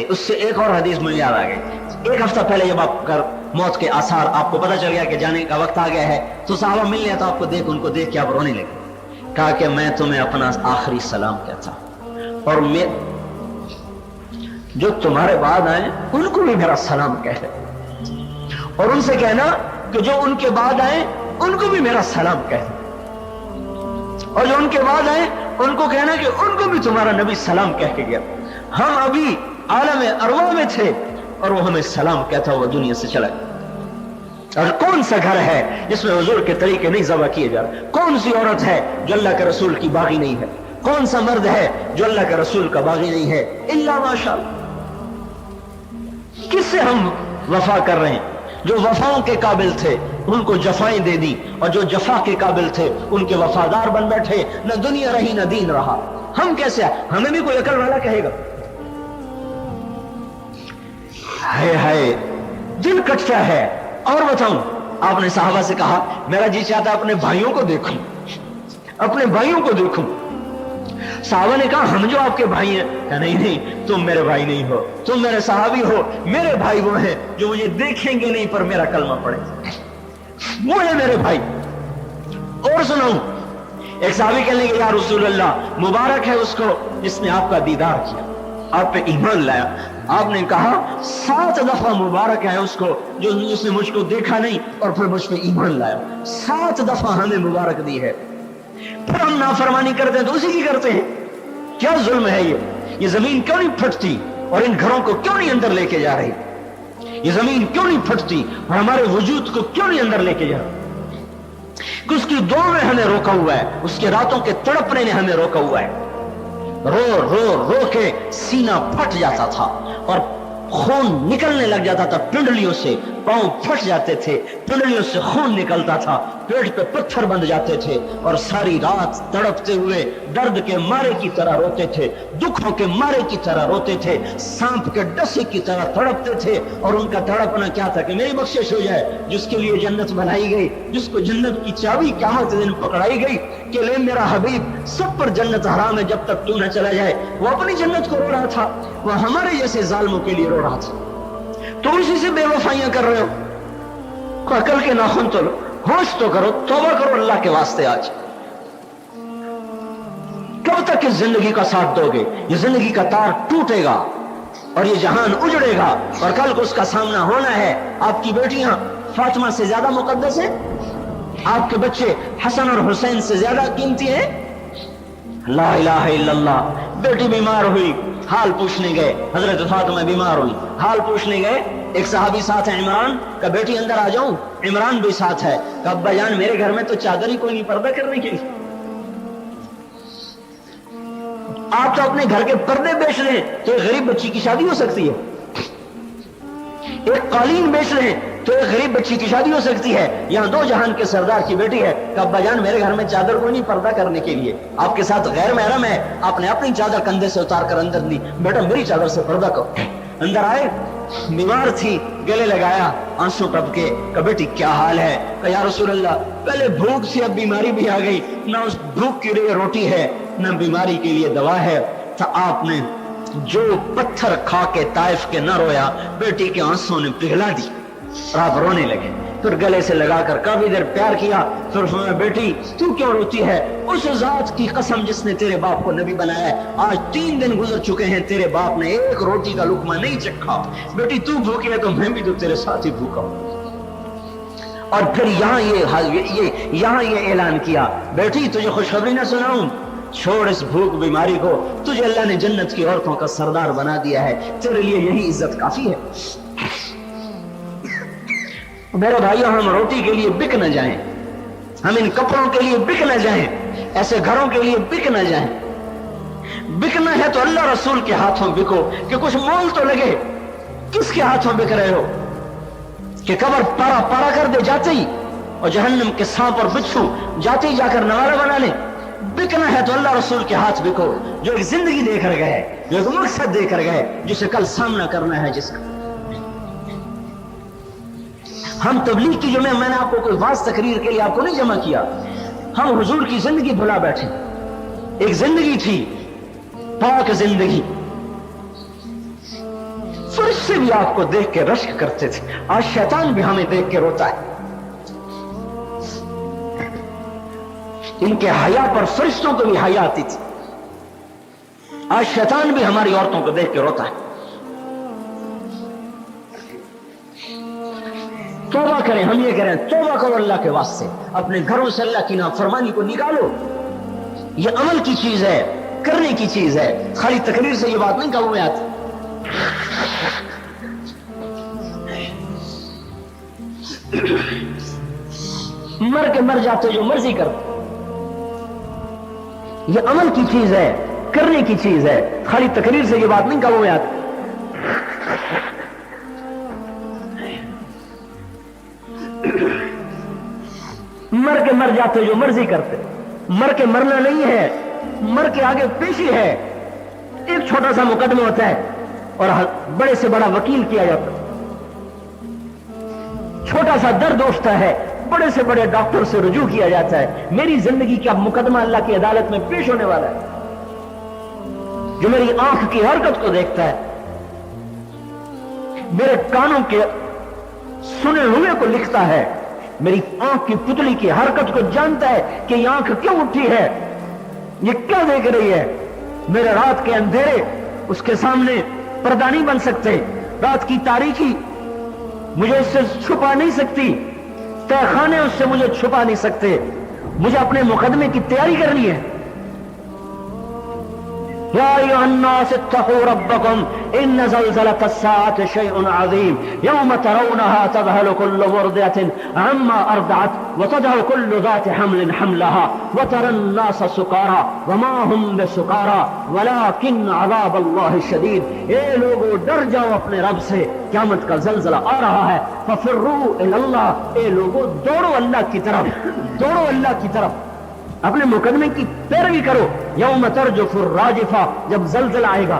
اس سے ایک اور حدیث مجھے یاد آ گئی۔ ایک ہفتہ پہلے جب آپ کر موت کے آثار آپ کو پتہ چل گیا کہ جانے کا وقت آ گیا ہے، تو صحابہ مل لیا تو آپ کو ان کو دیکھ کے آپ رونے لگے۔ کہا کہ میں تمہیں اپنا آخری سلام کہتا ہوں، اور میں جو تمہارے بعد آئے ان کو بھی میرا سلام کہہ دے، اور ان سے کہنا کہ جو ان کے بعد آئے ان کو بھی میرا سلام کہہ دے، اور جو ان کے بعد آئے ان کو کہنا کہ ان کو بھی تمہارا نبی سلام کہہ کے گیا۔ ہم ابھی عالم ارواح میں تھے اور وہ ہمیں سلام کہتا ہوا دنیا سے چلا گیا۔ اور کون سا گھر ہے جس میں حضور کے طریقے نہیں ذبح کیے جا رہے؟ کون سی عورت ہے جو اللہ کے رسول کی باغی نہیں ہے؟ کون سا مرد ہے جو اللہ کے رسول کا باغی نہیں ہے؟ الا ماشاءاللہ۔ کس سے ہم وفا کر رہے ہیں؟ جو وفاؤں کے قابل تھے ان کو جفائیں دے دی، اور جو جفا کے قابل تھے ان کے وفادار بن بیٹھے، نہ دنیا رہی نہ دین رہا۔ ہم کیسے؟ ہمیں بھی کوئی عقل والا کہے گا؟ ہائے دل کٹتا ہے۔ اور بتاؤں، آپ نے صحابہ سے کہا میرا جی چاہتا اپنے بھائیوں کو دیکھوں، اپنے بھائیوں کو دیکھوں۔ صحابہ نے کہا ہم جو آپ کے بھائی ہیں؟ کہا نہیں، تم میرے بھائی نہیں ہو، تم میرے صحابی ہو، میرے بھائی وہ ہیں جو مجھے دیکھیں گے نہیں پر میرا کلمہ پڑھیں گے، وہ ہے میرے بھائی۔ اور سناؤں، ایک صحابی کہنے لگے یا رسول اللہ مبارک ہے اس کو جس نے آپ کا دیدار کیا، آپ پہ ایمان لایا۔ آپ نے کہا 7 دفعہ مبارک ہے اس کو جو اس نے مجھ کو دیکھا نہیں اور پھر مجھ پہ ایمان لایا۔ 7 دفعہ ہمیں مبارک دی ہے، پھر ہم نافرمانی کرتے ہیں تو اسی کی کرتے ہیں۔ کیا ظلم ہے یہ زمین کیوں نہیں پھٹتی اور ان گھروں کو کیوں نہیں اندر لے کے جا رہی؟ یہ زمین کیوں نہیں پھٹتی اور ہمارے وجود کو کیوں نہیں اندر لے کے جا رہی؟ کہ اس کی دعا میں ہمیں روکا ہوا ہے، اس کے راتوں کے تڑپنے نے ہمیں روکا ہوا ہے۔ رو رو رو کے سینہ پھٹ جاتا تھا اور خون نکلنے لگ جاتا تھا پنڈلیوں سے، پاؤں پھٹ جاتے تھے، پنڈلیوں سے خون نکلتا تھا، پیٹ پہ پتھر بند جاتے تھے، اور ساری رات تڑپتے ہوئے درد کے مارے کی طرح روتے تھے، دکھوں کے مارے کی طرح روتے تھے، سانپ کے ڈسے کی طرح تڑپتے تھے۔ اور ان کا تڑپنا کیا تھا کہ میری بخشش ہو جائے، جس کے لیے جنت بنائی گئی، جس کو جنت کی چابی قیامت دن پکڑائی گئی کہ لے میرا حبیب سب پر جنت حرام ہے جب تک تو نہ چلا جائے۔ وہ اپنی جنت کو رو رہا تھا، وہ ہمارے جیسے ظالموں کے لیے رو رہا تھا۔ تو اسی سے بے وفائیاں کر رہے ہو۔ عقل کے ناخن تو لو، ہوش تو کرو، توبہ کرو اللہ کے واسطے. آج کب تک اس زندگی کا ساتھ دو گے؟ یہ زندگی کا تار ٹوٹے گا اور یہ جہان اجڑے گا اور کل کو اس کا سامنا ہونا ہے. آپ کی بیٹیاں فاطمہ سے زیادہ مقدس ہیں؟ آپ کے بچے حسن اور حسین سے زیادہ قیمتی ہیں؟ لا الہ الا اللہ. بیٹی بیمار ہوئی، حال پوچھنے گئے، حضرت فاطمہ بیمار ہوئی، حال پوچھنے گئے. ایک صحابی ساتھ ہے عمران کا، بیٹی اندر آ جاؤں. عمران بھی ساتھ ہے. کہ ابا جان میرے گھر میں تو چادر ہی کوئی نہیں پردہ کرنے کے لیے. آپ تو اپنے گھر کے پردے بیچ رہے ہیں تو ایک غریب بچی کی شادی ہو سکتی ہے. ایک قالین بیچ رہے ہیں تو ایک غریب بچی کی شادی ہو سکتی ہے. یہاں دو جہان کے سردار کی بیٹی ہے کہ ابا جان میرے گھر میں چادر کوئی نہیں پردہ کرنے کے لیے. آپ کے ساتھ غیر محرم ہے، آپ نے اپنی چادر کندھے سے اتار کر اندر دی. بیٹا میری چادر سے پردہ کرو. اندر آئے، بیمار تھی، گلے لگایا، آنسو ٹپ کے کہ بیٹی کیا حال ہے؟ کہ یا رسول اللہ پہلے بھوک تھی اب بیماری بھی آ گئی، نہ اس بھوک کے لیے روٹی ہے نہ بیماری کے لیے دوا ہے. تو آپ نے جو پتھر کھا کے طائف کے نہ رویا، بیٹی کے آنسوں نے پگھلا دی اور آپ رونے لگے. پھر گلے سے لگا کر کافی دیر پیار کیا. پھر فرمایا بیٹی تو کیوں روتی ہے؟ اس ذات کی قسم جس نے تیرے باپ کو نبی بنایا ہے، آج 3 دن گزر چکے ہیں تیرے باپ نے ایک روٹی کا لقمہ نہیں چکھا. بیٹی تو بھوکی ہے تو میں بھی تو تیرے ساتھ ہی بھوکا ہوں. اور پھر یہاں یہ اعلان کیا، بیٹی تجھے خوشخبری نہ سناؤں؟ چھوڑ اس بھوک بیماری کو، تجھے اللہ نے جنت کی عورتوں کا سردار بنا دیا ہے، تیرے لیے یہی عزت کافی ہے. میرے بھائیوں ہم روٹی کے لیے بک نہ جائیں، ہم ان کپڑوں کے لیے بک نہ جائیں، ایسے گھروں کے لیے بک نہ جائیں. بکنا ہے تو اللہ رسول کے ہاتھوں بکو کہ کچھ مول تو لگے. کس کے ہاتھوں بک رہے ہو کہ قبر پارا پارا کر دے جاتے ہی اور جہنم کے سانپ اور بچھو جاتے ہی جا کر نوالہ بنا لیں؟ بکنا ہے تو اللہ رسول کے ہاتھ بکو جو ایک زندگی دے کر گئے، جو ایک مقصد دے کر گئے، جسے کل سامنا کرنا ہے. جس کا ہم تبلیغ کی جمعہ، میں نے آپ کو کوئی واضح تقریر کے لیے آپ کو نہیں جمع کیا، ہم حضور کی زندگی بھلا بیٹھے. ایک زندگی تھی پاک زندگی، فرشتے بھی آپ کو دیکھ کے رشک کرتے تھے. آج شیطان بھی ہمیں دیکھ کے روتا ہے. ان کے حیا پر فرشتوں کو بھی حیا آتی تھی. آج شیطان بھی ہماری عورتوں کو دیکھ کے روتا ہے. توبہ کریں، ہم یہ کہہ رہے ہیں توبہ کرو اللہ کے واسطے، اپنے گھروں سے اللہ کی نافرمانی کو نکالو. یہ عمل کی چیز ہے، کرنے کی چیز ہے، خالی تقریر سے یہ بات نہیں کہوں میں آتی. مر کے مر جاتے جو مرضی کرتے. یہ عمل کی چیز ہے، کرنے کی چیز ہے، خالی تقریر سے یہ بات نہیں کہوں میں آتی. مر کے مر جاتے جو مرضی کرتے. مر کے مرنا نہیں ہے، مر کے آگے پیشی ہے. ایک چھوٹا سا مقدمہ ہوتا ہے اور بڑے سے بڑا وکیل کیا جاتا ہے. چھوٹا سا درد اٹھتا ہے، بڑے سے بڑے ڈاکٹر سے رجوع کیا جاتا ہے. میری زندگی کا مقدمہ اللہ کی عدالت میں پیش ہونے والا ہے. جو میری آنکھ کی حرکت کو دیکھتا ہے، میرے کانوں کے سنے ہوئے کو لکھتا ہے، میری آنکھ کی پتلی کی حرکت کو جانتا ہے کہ یہ آنکھ کیوں اٹھی ہے، یہ کیا دیکھ رہی ہے. میرے رات کے اندھیرے اس کے سامنے پردہ نہیں بن سکتے. رات کی تاریکی مجھے اس سے چھپا نہیں سکتی. تہ خانے اس سے مجھے چھپا نہیں سکتے. مجھے اپنے مقدمے کی تیاری کرنی ہے. یا ایھا الناس اتقوا ربکم ان زلزلۃ الساعۃ شیء عظیم یوم ترونها تذهل كل مرضعة عما ارضعت وتضع كل ذات حمل حملها وترى الناس سکارى وما هم بسکارى ولكن عذاب الله شدید. اے لوگو ڈر جاؤ اپنے رب سے، قیامت کا زلزلہ آ رہا ہے. ففروا الى اللہ، اے لوگو دوڑو اللہ کی طرف، دوڑو اللہ کی طرف، اپنے مقدمے کی پیروی کرو. یوم ترجف الراجفہ، جب زلزلہ آئے گا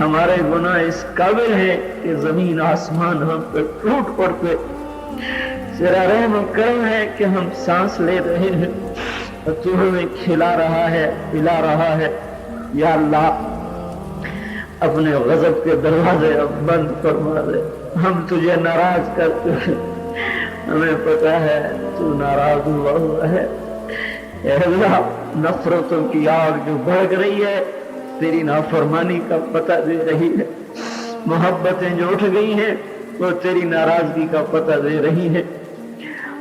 ہمارے گناہ اس قابل ہیں کہ زمین آسمان ہم پر ٹوٹ پڑتے، تیرا رحم و کرم ہے کہ ہم سانس لے رہے ہیں اور تو ہمیں کھلا رہا ہے، پلا رہا ہے۔ یا اللہ اپنے غضب کے دروازے اب بند فرما دے، ہم تجھے ناراض کرتے ہیں، ہمیں پتہ ہے تو ناراض ہوا ہے۔ اے اللہ نفرتوں کی آگ جو بھڑک رہی ہے تیری نافرمانی کا پتہ دے رہی ہے، محبتیں جو اٹھ گئی ہیں وہ تیری ناراضگی کا پتہ دے رہی ہیں،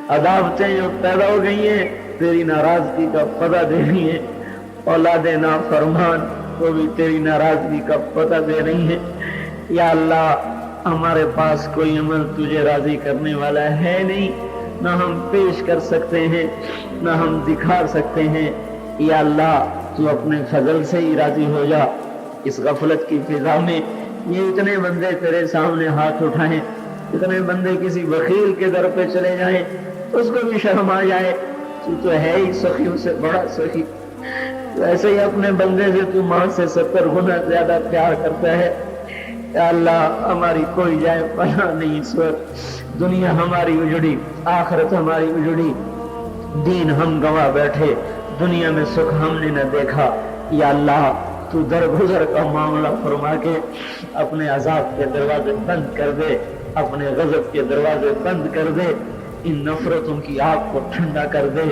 عداوتیں جو پیدا ہو گئی ہیں تیری ناراضگی کا پتہ دے رہی ہیں، اولاد نافرمان وہ بھی تیری ناراضگی کا پتہ دے رہی ہیں۔ یا اللہ ہمارے پاس کوئی عمل تجھے راضی کرنے والا ہے نہیں، نہ ہم پیش کر سکتے ہیں نہ ہم دکھا سکتے ہیں۔ یا اللہ تو اپنے فضل سے ہی راضی ہو جا۔ اس غفلت کی فضا میں یہ اتنے بندے تیرے سامنے ہاتھ اٹھائیں، اتنے بندے کسی بخیل کے در پہ چلے جائیں اس کو بھی شرم آ جائے، تو ہے ہی سخیوں سے بڑا سخی، ویسے ہی اپنے بندے سے تو ماں سے 70 گنا زیادہ پیار کرتا ہے۔ یا اللہ ہماری کوئی جائے پناہ نہیں اس وقت، دنیا ہماری اجڑی، آخرت ہماری اجڑی، دین ہم گوا بیٹھے، دنیا میں سکھ ہم نے نہ دیکھا۔ یا اللہ تو درگزر کا معاملہ فرما کے اپنے عذاب کے دروازے بند کر دے، اپنے غضب کے دروازے بند کر دے، ان نفرتوں کی آگ کو ٹھنڈا کر دے،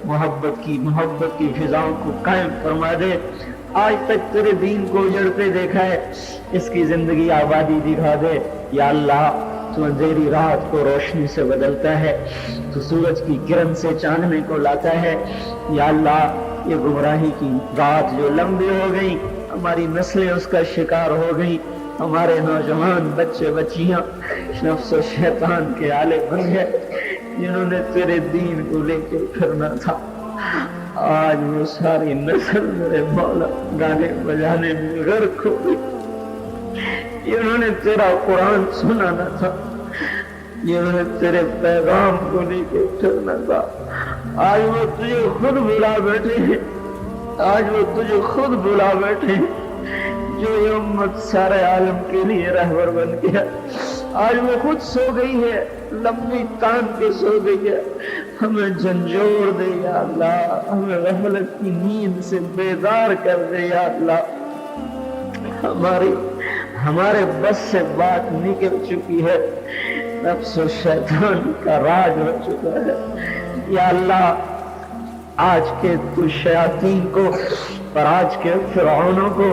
محبت کی فضاؤں کو قائم فرما دے۔ آج تک تیرے دین کو اجڑتے دیکھا ہے، اس کی زندگی آبادی دکھا دے۔ یا اللہ تو اندھیری رات کو روشنی سے بدلتا ہے، تو سورج کی کرن سے چاندنے کو لاتا ہے۔ یا اللہ یہ گمراہی کی رات جو لمبی ہو گئی، ہماری نسلیں اس کا شکار ہو گئی، ہمارے نوجوان بچے بچیاں نفس و شیطان کے آلے بن گئے، جنہوں نے تیرے دین کو لے کے پھرنا تھا، آج وہ ساری نسل میرے مولا گانے بجانے میں غرق ہو گئی۔ جنہوں نے تیرا قرآن سنانا تھا، جنہوں نے تیرے پیغام کو لے کے پھرنا تھا، آج وہ تجھے خود بلا بیٹھے ہیں، آج وہ تجھے خود بلا بیٹھے ہیں۔ جو یہ امت سارے عالم کے لیے رہبر بن گیا، آج وہ خود سو گئی ہے، لمبی تان کے سو گئی ہے، ہمیں جھنجھوڑ دے یا اللہ، ہمیں غفلت کی نیند سے بیدار کر دے یا اللہ۔ ہمارے بس سے بات نکل چکی ہے، نفس و شیطان کا راج ہو چکا ہے۔ یا اللہ آج کے تو شیاطین کو اور آج کے فرعونوں کو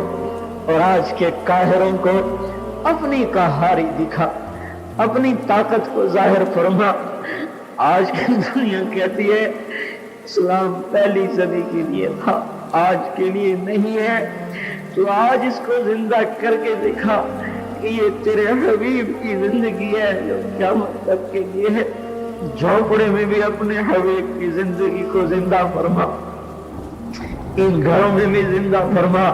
اور آج کے قاہروں کو اپنی قہاری دکھا، اپنی طاقت کو ظاہر فرما۔ آج کی دنیا کہتی ہے اسلام پہلی صدی کے لیے تھا، آج کے لیے نہیں ہے، تو آج اس کو زندہ کر کے دکھا کہ یہ تیرے حبیب کی زندگی ہے جو قیامت تک کے لیے ہے۔ جھونپڑے میں بھی اپنے حبیب کی زندگی کو زندہ فرما، ان گھروں میں بھی زندہ فرما۔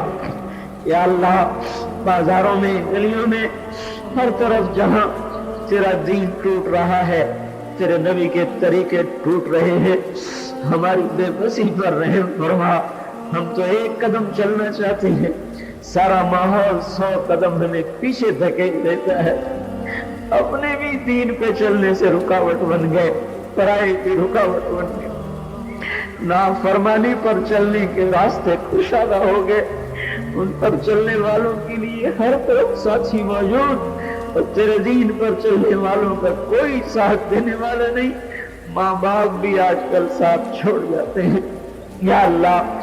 یا اللہ بازاروں میں، گلیوں میں، ہر طرف جہاں تیرا دین ٹوٹ رہا ہے، تیرے نبی کے طریقے ٹوٹ رہے ہیں، ہماری بے بسی پر رحم فرما۔ ہم تو ایک قدم چلنا چاہتے ہیں، سارا ماحول 100 قدم ہمیں پیچھے دھکیل دیتا ہے، اپنے بھی دین پہ چلنے سے رکاوٹ بن گئے، پرائے کی رکاوٹ بن گئے، نافرمانی پر چلنے کے راستے کشادہ ہو گئے، ان پر چلنے والوں کے لیے ہر طرف ساتھی موجود اور تیرے دین پر چلنے والوں کا کوئی ساتھ دینے والا نہیں، ماں باپ بھی آج کل ساتھ چھوڑ جاتے ہیں۔ یا اللہ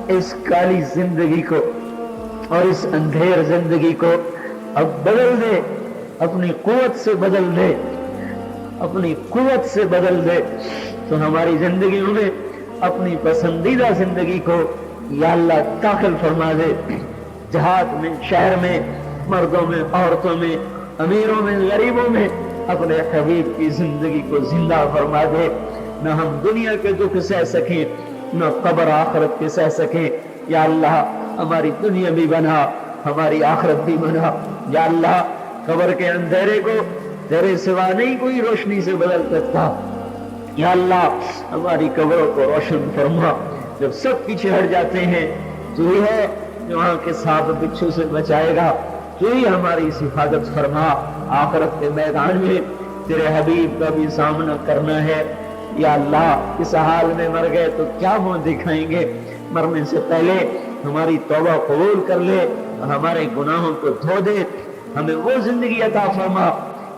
اس کالی زندگی کو اور اس اندھیر زندگی کو اب بدل دے، اپنی قوت سے بدل دے، اپنی قوت سے بدل دے، تو ہماری زندگیوں میں اپنی پسندیدہ زندگی کو یا اللہ داخل فرما دے، جہاد میں، شہر میں، مردوں میں، عورتوں میں، امیروں میں، غریبوں میں اپنے حبیب کی زندگی کو زندہ فرما دے۔ نہ ہم دنیا کے دکھ سہ سکیں، نہ قبر آخرت کے سہ سکیں۔ یا اللہ ہماری دنیا بھی بنا، ہماری آخرت بھی بنا۔ یا اللہ قبر کے اندھیرے کو تیرے سوا نہیں کوئی روشنی سے بدل سکتا۔ یا اللہ ہماری قبروں کو روشن فرما، جب سب پیچھے ہٹ جاتے ہیں تو یہ ہے جو وہاں کے سانپ بچھو سے بچائے گا، تو ہی ہماری حفاظت فرما. آخرت کے میدان میں تیرے حبیب کا بھی سامنا کرنا ہے. یا اللہ اس حال میں مر گئے تو کیا منہ دکھائیں گے؟ مرنے سے پہلے ہماری توبہ قبول کر لے، ہمارے گناہوں کو دھو دے، ہمیں وہ زندگی عطا فرما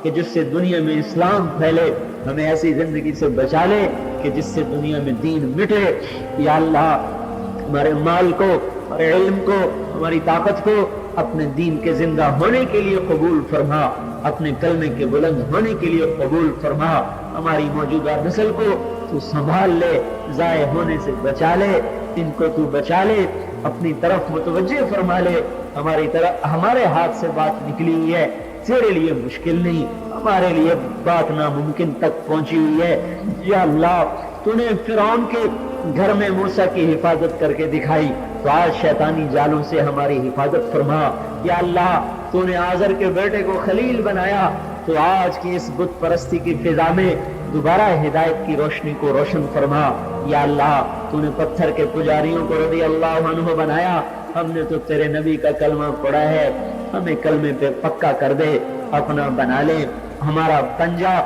کہ جس سے دنیا میں اسلام پھیلے. ہمیں ایسی زندگی سے بچا لے کہ جس سے دنیا میں دین مٹے. یا اللہ ہمارے مال کو، ہمارے علم کو، ہماری طاقت کو اپنے دین کے زندہ ہونے کے لیے قبول فرما، اپنے کلمے کے بلند ہونے کے لیے قبول فرما. ہماری موجودہ نسل کو تو سنبھال لے، ضائع ہونے سے بچا لے، ان کو تو بچا لے، اپنی طرف متوجہ فرما لے. ہمارے ہاتھ سے بات نکلی ہوئی ہے، تیرے لیے مشکل نہیں، ہمارے لیے بات ناممکن تک پہنچی ہوئی ہے. یا اللہ تو نے فرعون کے گھر میں موسیٰ کی حفاظت کر کے دکھائی، تو آج شیطانی جالوں سے ہماری حفاظت فرما. یا اللہ تو نے آزر کے بیٹے کو خلیل بنایا، تو آج کی اس بت پرستی کی فضا میں دوبارہ ہدایت کی روشنی کو روشن فرما. یا اللہ تو نے پتھر کے پجاریوں کو رضی اللہ عنہ بنایا، ہم نے تو تیرے نبی کا کلمہ پڑھا ہے، ہمیں کلمے پہ پکا کر دے، اپنا بنا لے. ہمارا پنجہ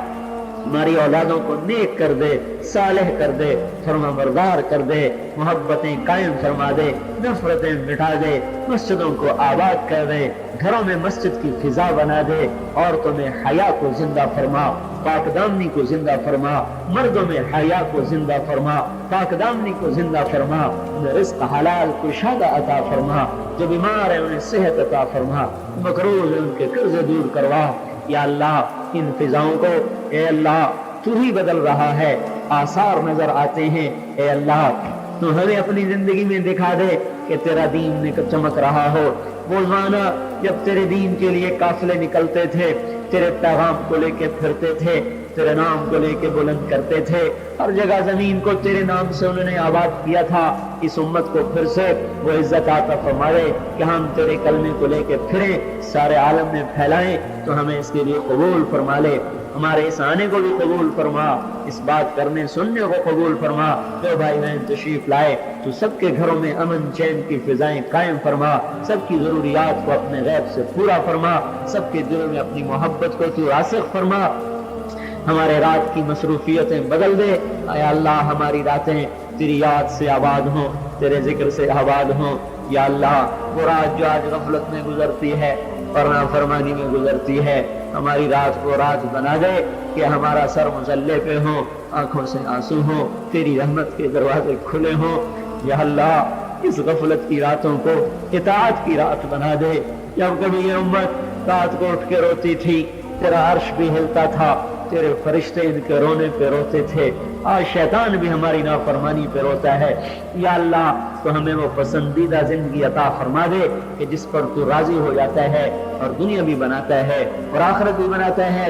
ہماری اولادوں کو نیک کر دے، صالح کر دے، فرما بردار کر دے، محبتیں قائم فرما دے، نفرتیں مٹا دے، مسجدوں کو آباد کر دے، گھروں میں مسجد کی فضا بنا دے. عورتوں میں حیا کو زندہ فرما، پاک دامنی کو زندہ فرما، مردوں میں حیا کو زندہ فرما، پاک دامنی کو زندہ فرما. انہیں رزق حلال کشادہ عطا فرما، جو بیمار ہیں انہیں صحت عطا فرما، مقروض ہیں ان کے قرض دور کروا. یا اللہ ان فضاؤں کو اے اللہ تو ہی بدل رہا ہے، آثار نظر آتے ہیں. اے اللہ تو ہمیں اپنی زندگی میں دکھا دے کہ تیرا دین میں چمک رہا ہو. وہ زمانہ جب تیرے دین کے لیے قافلے نکلتے تھے، تیرے پیغام کو لے کے پھرتے تھے، تیرے نام کو لے کے بلند کرتے تھے، ہر جگہ زمین کو تیرے نام سے انہوں نے آباد کیا تھا. اس امت کو پھر سے وہ عزت عطا فرمائے کہ ہم تیرے کلمے کو لے کے پھریں، سارے عالم میں پھیلائیں. تو ہمیں اس کے لیے قبول فرما لے، ہمارے اس آنے کو بھی قبول فرما، اس بات کرنے سننے کو قبول فرما. جو بھائی بہن تشریف لائے تو سب کے گھروں میں امن چین کی فضائیں قائم فرما، سب کی ضروریات کو اپنے غیب سے پورا فرما، سب کے دلوں میں اپنی محبت کو تو راسخ فرما. ہمارے رات کی مصروفیتیں بدل دے. اے اللہ ہماری راتیں تیری یاد سے آباد ہوں، تیرے ذکر سے آباد ہوں. یا اللہ وہ رات جو آج غفلت میں گزرتی ہے اور نافرمانی میں گزرتی ہے، ہماری رات کو رات بنا دے کہ ہمارا سر مصلے پہ ہو، آنکھوں سے آنسو ہوں، تیری رحمت کے دروازے کھلے ہوں. یا اللہ اس غفلت کی راتوں کو اطاعت کی رات بنا دے. جب کبھی یہ امت رات کو اٹھ کے روتی تھی، تیرا عرش بھی ہلتا تھا، تیرے فرشتے ان کے رونے پہ روتے تھے. آج شیطان بھی ہماری نافرمانی پہ روتا ہے. یا اللہ تو ہمیں وہ پسندیدہ زندگی عطا فرما دے کہ جس پر تو راضی ہو جاتا ہے اور دنیا بھی بناتا ہے اور آخرت بھی بناتا ہے.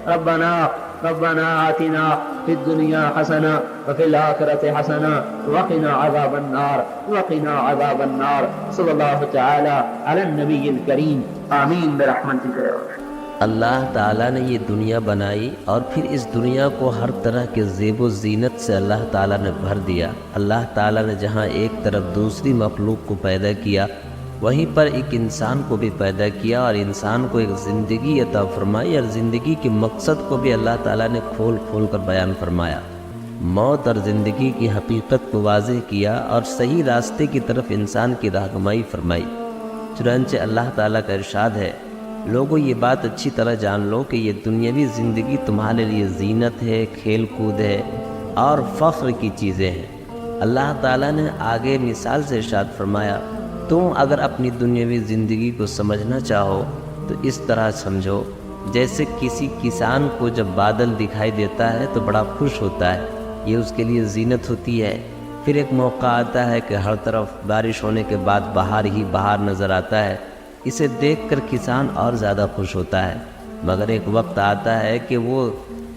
ربنا آتنا فی الدنیا حسنہ وفی الآخرۃ حسنہ وقنا عذاب النار صلی اللہ تعالی علی النبی الکریم. آمین برحمتک یا رب. اللہ تعالیٰ نے یہ دنیا بنائی اور پھر اس دنیا کو ہر طرح کے زیب و زینت سے اللہ تعالیٰ نے بھر دیا. اللہ تعالیٰ نے جہاں ایک طرف دوسری مخلوق کو پیدا کیا، وہیں پر ایک انسان کو بھی پیدا کیا اور انسان کو ایک زندگی عطا فرمائی، اور زندگی کے مقصد کو بھی اللہ تعالیٰ نے کھول کھول کر بیان فرمایا. موت اور زندگی کی حقیقت کو واضح کیا اور صحیح راستے کی طرف انسان کی رہنمائی فرمائی. چنانچہ اللہ تعالیٰ کا ارشاد ہے، لوگوں یہ بات اچھی طرح جان لو کہ یہ دنیاوی زندگی تمہارے لیے زینت ہے، کھیل کود ہے اور فخر کی چیزیں ہیں. اللہ تعالیٰ نے آگے مثال سے ارشاد فرمایا، تم اگر اپنی دنیاوی زندگی کو سمجھنا چاہو تو اس طرح سمجھو جیسے کسی کسان کو جب بادل دکھائی دیتا ہے تو بڑا خوش ہوتا ہے، یہ اس کے لیے زینت ہوتی ہے. پھر ایک موقع آتا ہے کہ ہر طرف بارش ہونے کے بعد بہار ہی بہار نظر آتا ہے، اسے دیکھ کر کسان اور زیادہ خوش ہوتا ہے. مگر ایک وقت آتا ہے کہ وہ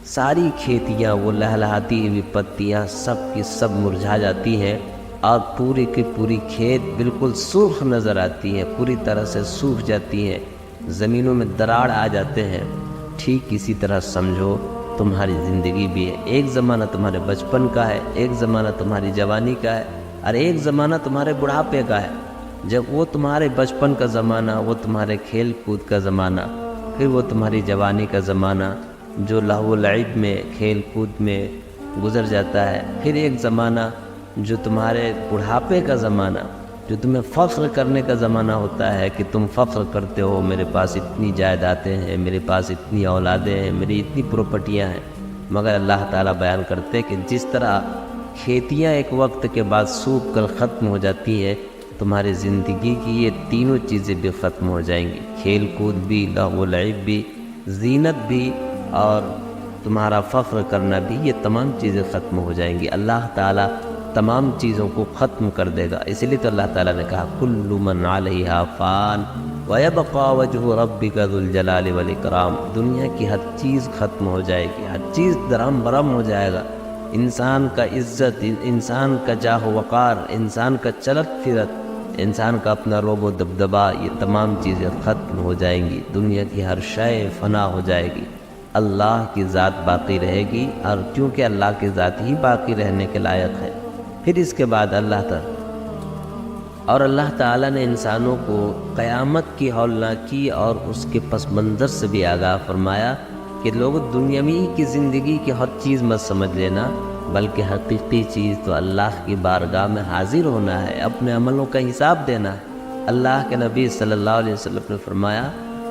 ساری کھیتیاں، وہ لہلہاتی ہوئی پتیاں سب کی سب مرجھا جاتی ہیں اور پوری کی پوری کھیت بالکل سرخ نظر آتی ہے، پوری طرح سے سوکھ جاتی ہیں، زمینوں میں دراڑ آ جاتے ہیں. ٹھیک اسی طرح سمجھو تمہاری زندگی بھی ہے. ایک زمانہ تمہارے بچپن کا ہے، ایک زمانہ تمہاری جوانی کا ہے اور ایک زمانہ تمہارے بڑھاپے کا ہے. جب وہ تمہارے بچپن کا زمانہ، وہ تمہارے کھیل کود کا زمانہ، پھر وہ تمہاری جوانی کا زمانہ جو لہو و لعب میں، کھیل کود میں گزر جاتا ہے، پھر ایک زمانہ جو تمہارے بڑھاپے کا زمانہ، جو تمہیں فخر کرنے کا زمانہ ہوتا ہے کہ تم فخر کرتے ہو میرے پاس اتنی جائیدادیں ہیں، میرے پاس اتنی اولادیں ہیں، میری اتنی پراپرٹیاں ہیں۔ مگر اللہ تعالیٰ بیان کرتے کہ جس طرح کھیتیاں ایک وقت کے بعد سوکھ کر ختم ہو جاتی ہیں، تمہاری زندگی کی یہ تینوں چیزیں بھی ختم ہو جائیں گی، کھیل کود بھی، لہو و لعب بھی، زینت بھی، اور تمہارا فخر کرنا بھی، یہ تمام چیزیں ختم ہو جائیں گی۔ اللہ تعالیٰ تمام چیزوں کو ختم کر دے گا۔ اسی لیے تو اللہ تعالیٰ نے کہا کل من علیہا فان ویبقى وجہ ربک ذو الجلال والاکرام، دنیا کی ہر چیز ختم ہو جائے گی، ہر چیز درہم برہم ہو جائے گا، انسان کا عزت، انسان کا جاہ و وقار، انسان کا چلت پھرت، انسان کا اپنا روب و دبدبا، یہ تمام چیزیں ختم ہو جائیں گی، دنیا کی ہر شے فنا ہو جائے گی، اللہ کی ذات باقی رہے گی، اور کیونکہ اللہ کی ذات ہی باقی رہنے کے لائق ہے۔ پھر اس کے بعد اللہ تعالیٰ نے انسانوں کو قیامت کی ہولناکی اور اس کے پس منظر سے بھی آگاہ فرمایا کہ لوگ دنیاوی کی زندگی کی ہر چیز مت سمجھ لینا، بلکہ حقیقی چیز تو اللہ کی بارگاہ میں حاضر ہونا ہے، اپنے عملوں کا حساب دینا ہے۔ اللہ کے نبی صلی اللہ علیہ وسلم نے فرمایا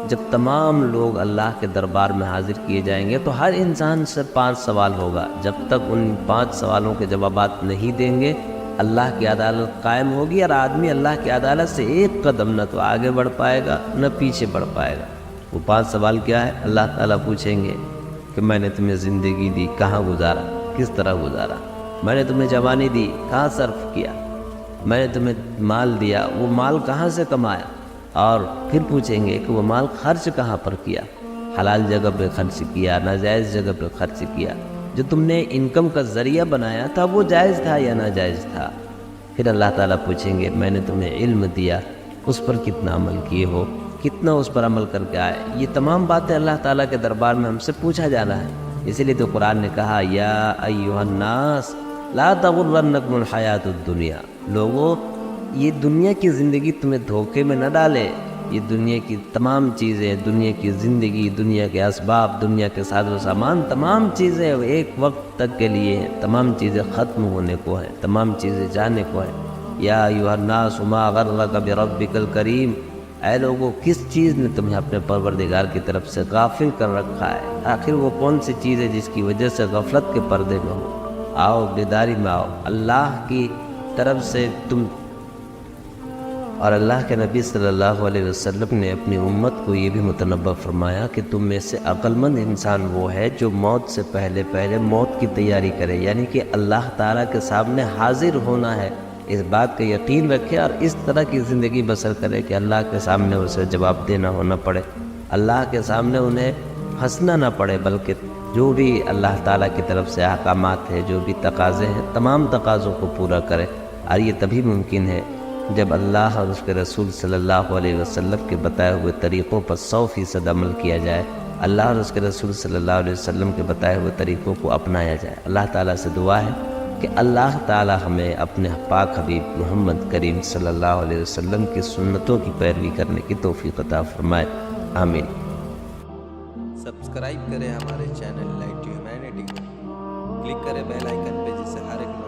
جب تمام لوگ اللہ کے دربار میں حاضر کیے جائیں گے تو ہر انسان سے 5 سوال ہوگا، جب تک ان 5 سوالوں کے جوابات نہیں دیں گے اللہ کی عدالت قائم ہوگی، اور آدمی اللہ کی عدالت سے ایک قدم نہ تو آگے بڑھ پائے گا نہ پیچھے بڑھ پائے گا۔ وہ 5 سوال کیا ہے؟ اللہ تعالیٰ پوچھیں گے کہ میں نے تمہیں زندگی دی، کہاں گزارا، کس طرح گزارا؟ میں نے تمہیں جوانی دی، کہاں صرف کیا؟ میں نے تمہیں مال دیا، وہ مال کہاں سے کمایا؟ اور پھر پوچھیں گے کہ وہ مال خرچ کہاں پر کیا؟ حلال جگہ پہ خرچ کیا، ناجائز جگہ پہ خرچ کیا؟ جو تم نے انکم کا ذریعہ بنایا تھا وہ جائز تھا یا ناجائز تھا؟ پھر اللہ تعالیٰ پوچھیں گے میں نے تمہیں علم دیا، اس پر کتنا عمل کیے ہو، کتنا اس پر عمل کر کے آئے؟ یہ تمام باتیں اللہ تعالیٰ کے دربار میں ہم سے پوچھا جانا ہے۔ اسی لیے تو قرآن نے کہا یا ایھا الناس لا تغرنکم الحیات الدنیا، لوگوں یہ دنیا کی زندگی تمہیں دھوکے میں نہ ڈالے، یہ دنیا کی تمام چیزیں، دنیا کی زندگی، دنیا کے اسباب، دنیا کے ساز و سامان، تمام چیزیں ایک وقت تک کے لیے ہیں، تمام چیزیں ختم ہونے کو ہیں، تمام چیزیں جانے کو ہیں۔ یا ایھا الناس ما غرک بربک الکریم، اے لوگوں کس چیز نے تمہیں اپنے پروردگار کی طرف سے غافل کر رکھا ہے؟ آخر وہ کون سی چیز ہے جس کی وجہ سے غفلت کے پردے میں ہو؟ آؤ بیداری میں آؤ، اللہ کی طرف سے تم، اور اللہ کے نبی صلی اللہ علیہ وسلم نے اپنی امت کو یہ بھی متنبہ فرمایا کہ تم میں سے عقل مند انسان وہ ہے جو موت سے پہلے موت کی تیاری کرے، یعنی کہ اللہ تعالیٰ کے سامنے حاضر ہونا ہے، اس بات کا یقین رکھے اور اس طرح کی زندگی بسر کرے کہ اللہ کے سامنے اسے جواب دینا ہونا پڑے، اللہ کے سامنے انہیں ہنسنا نہ پڑے، بلکہ جو بھی اللہ تعالیٰ کی طرف سے احکامات ہیں، جو بھی تقاضے ہیں، تمام تقاضوں کو پورا کرے۔ اور یہ تبھی ممکن ہے جب اللہ اور اس کے رسول صلی اللہ علیہ وسلم کے بتائے ہوئے طریقوں پر 100% عمل کیا جائے، اللہ اور اس کے رسول صلی اللہ علیہ وسلم کے بتائے ہوئے طریقوں کو اپنایا جائے۔ اللہ تعالیٰ سے دعا ہے کہ اللہ تعالیٰ ہمیں اپنے پاک حبیب محمد کریم صلی اللہ علیہ وسلم کی سنتوں کی پیروی کرنے کی توفیق عطا فرمائے، آمین۔ سبسکرائب کریں ہمارے چینل لائٹ ٹو ہیومینٹی کو، کلک کریں بیل آئیکن پہ جس سے ہر ایک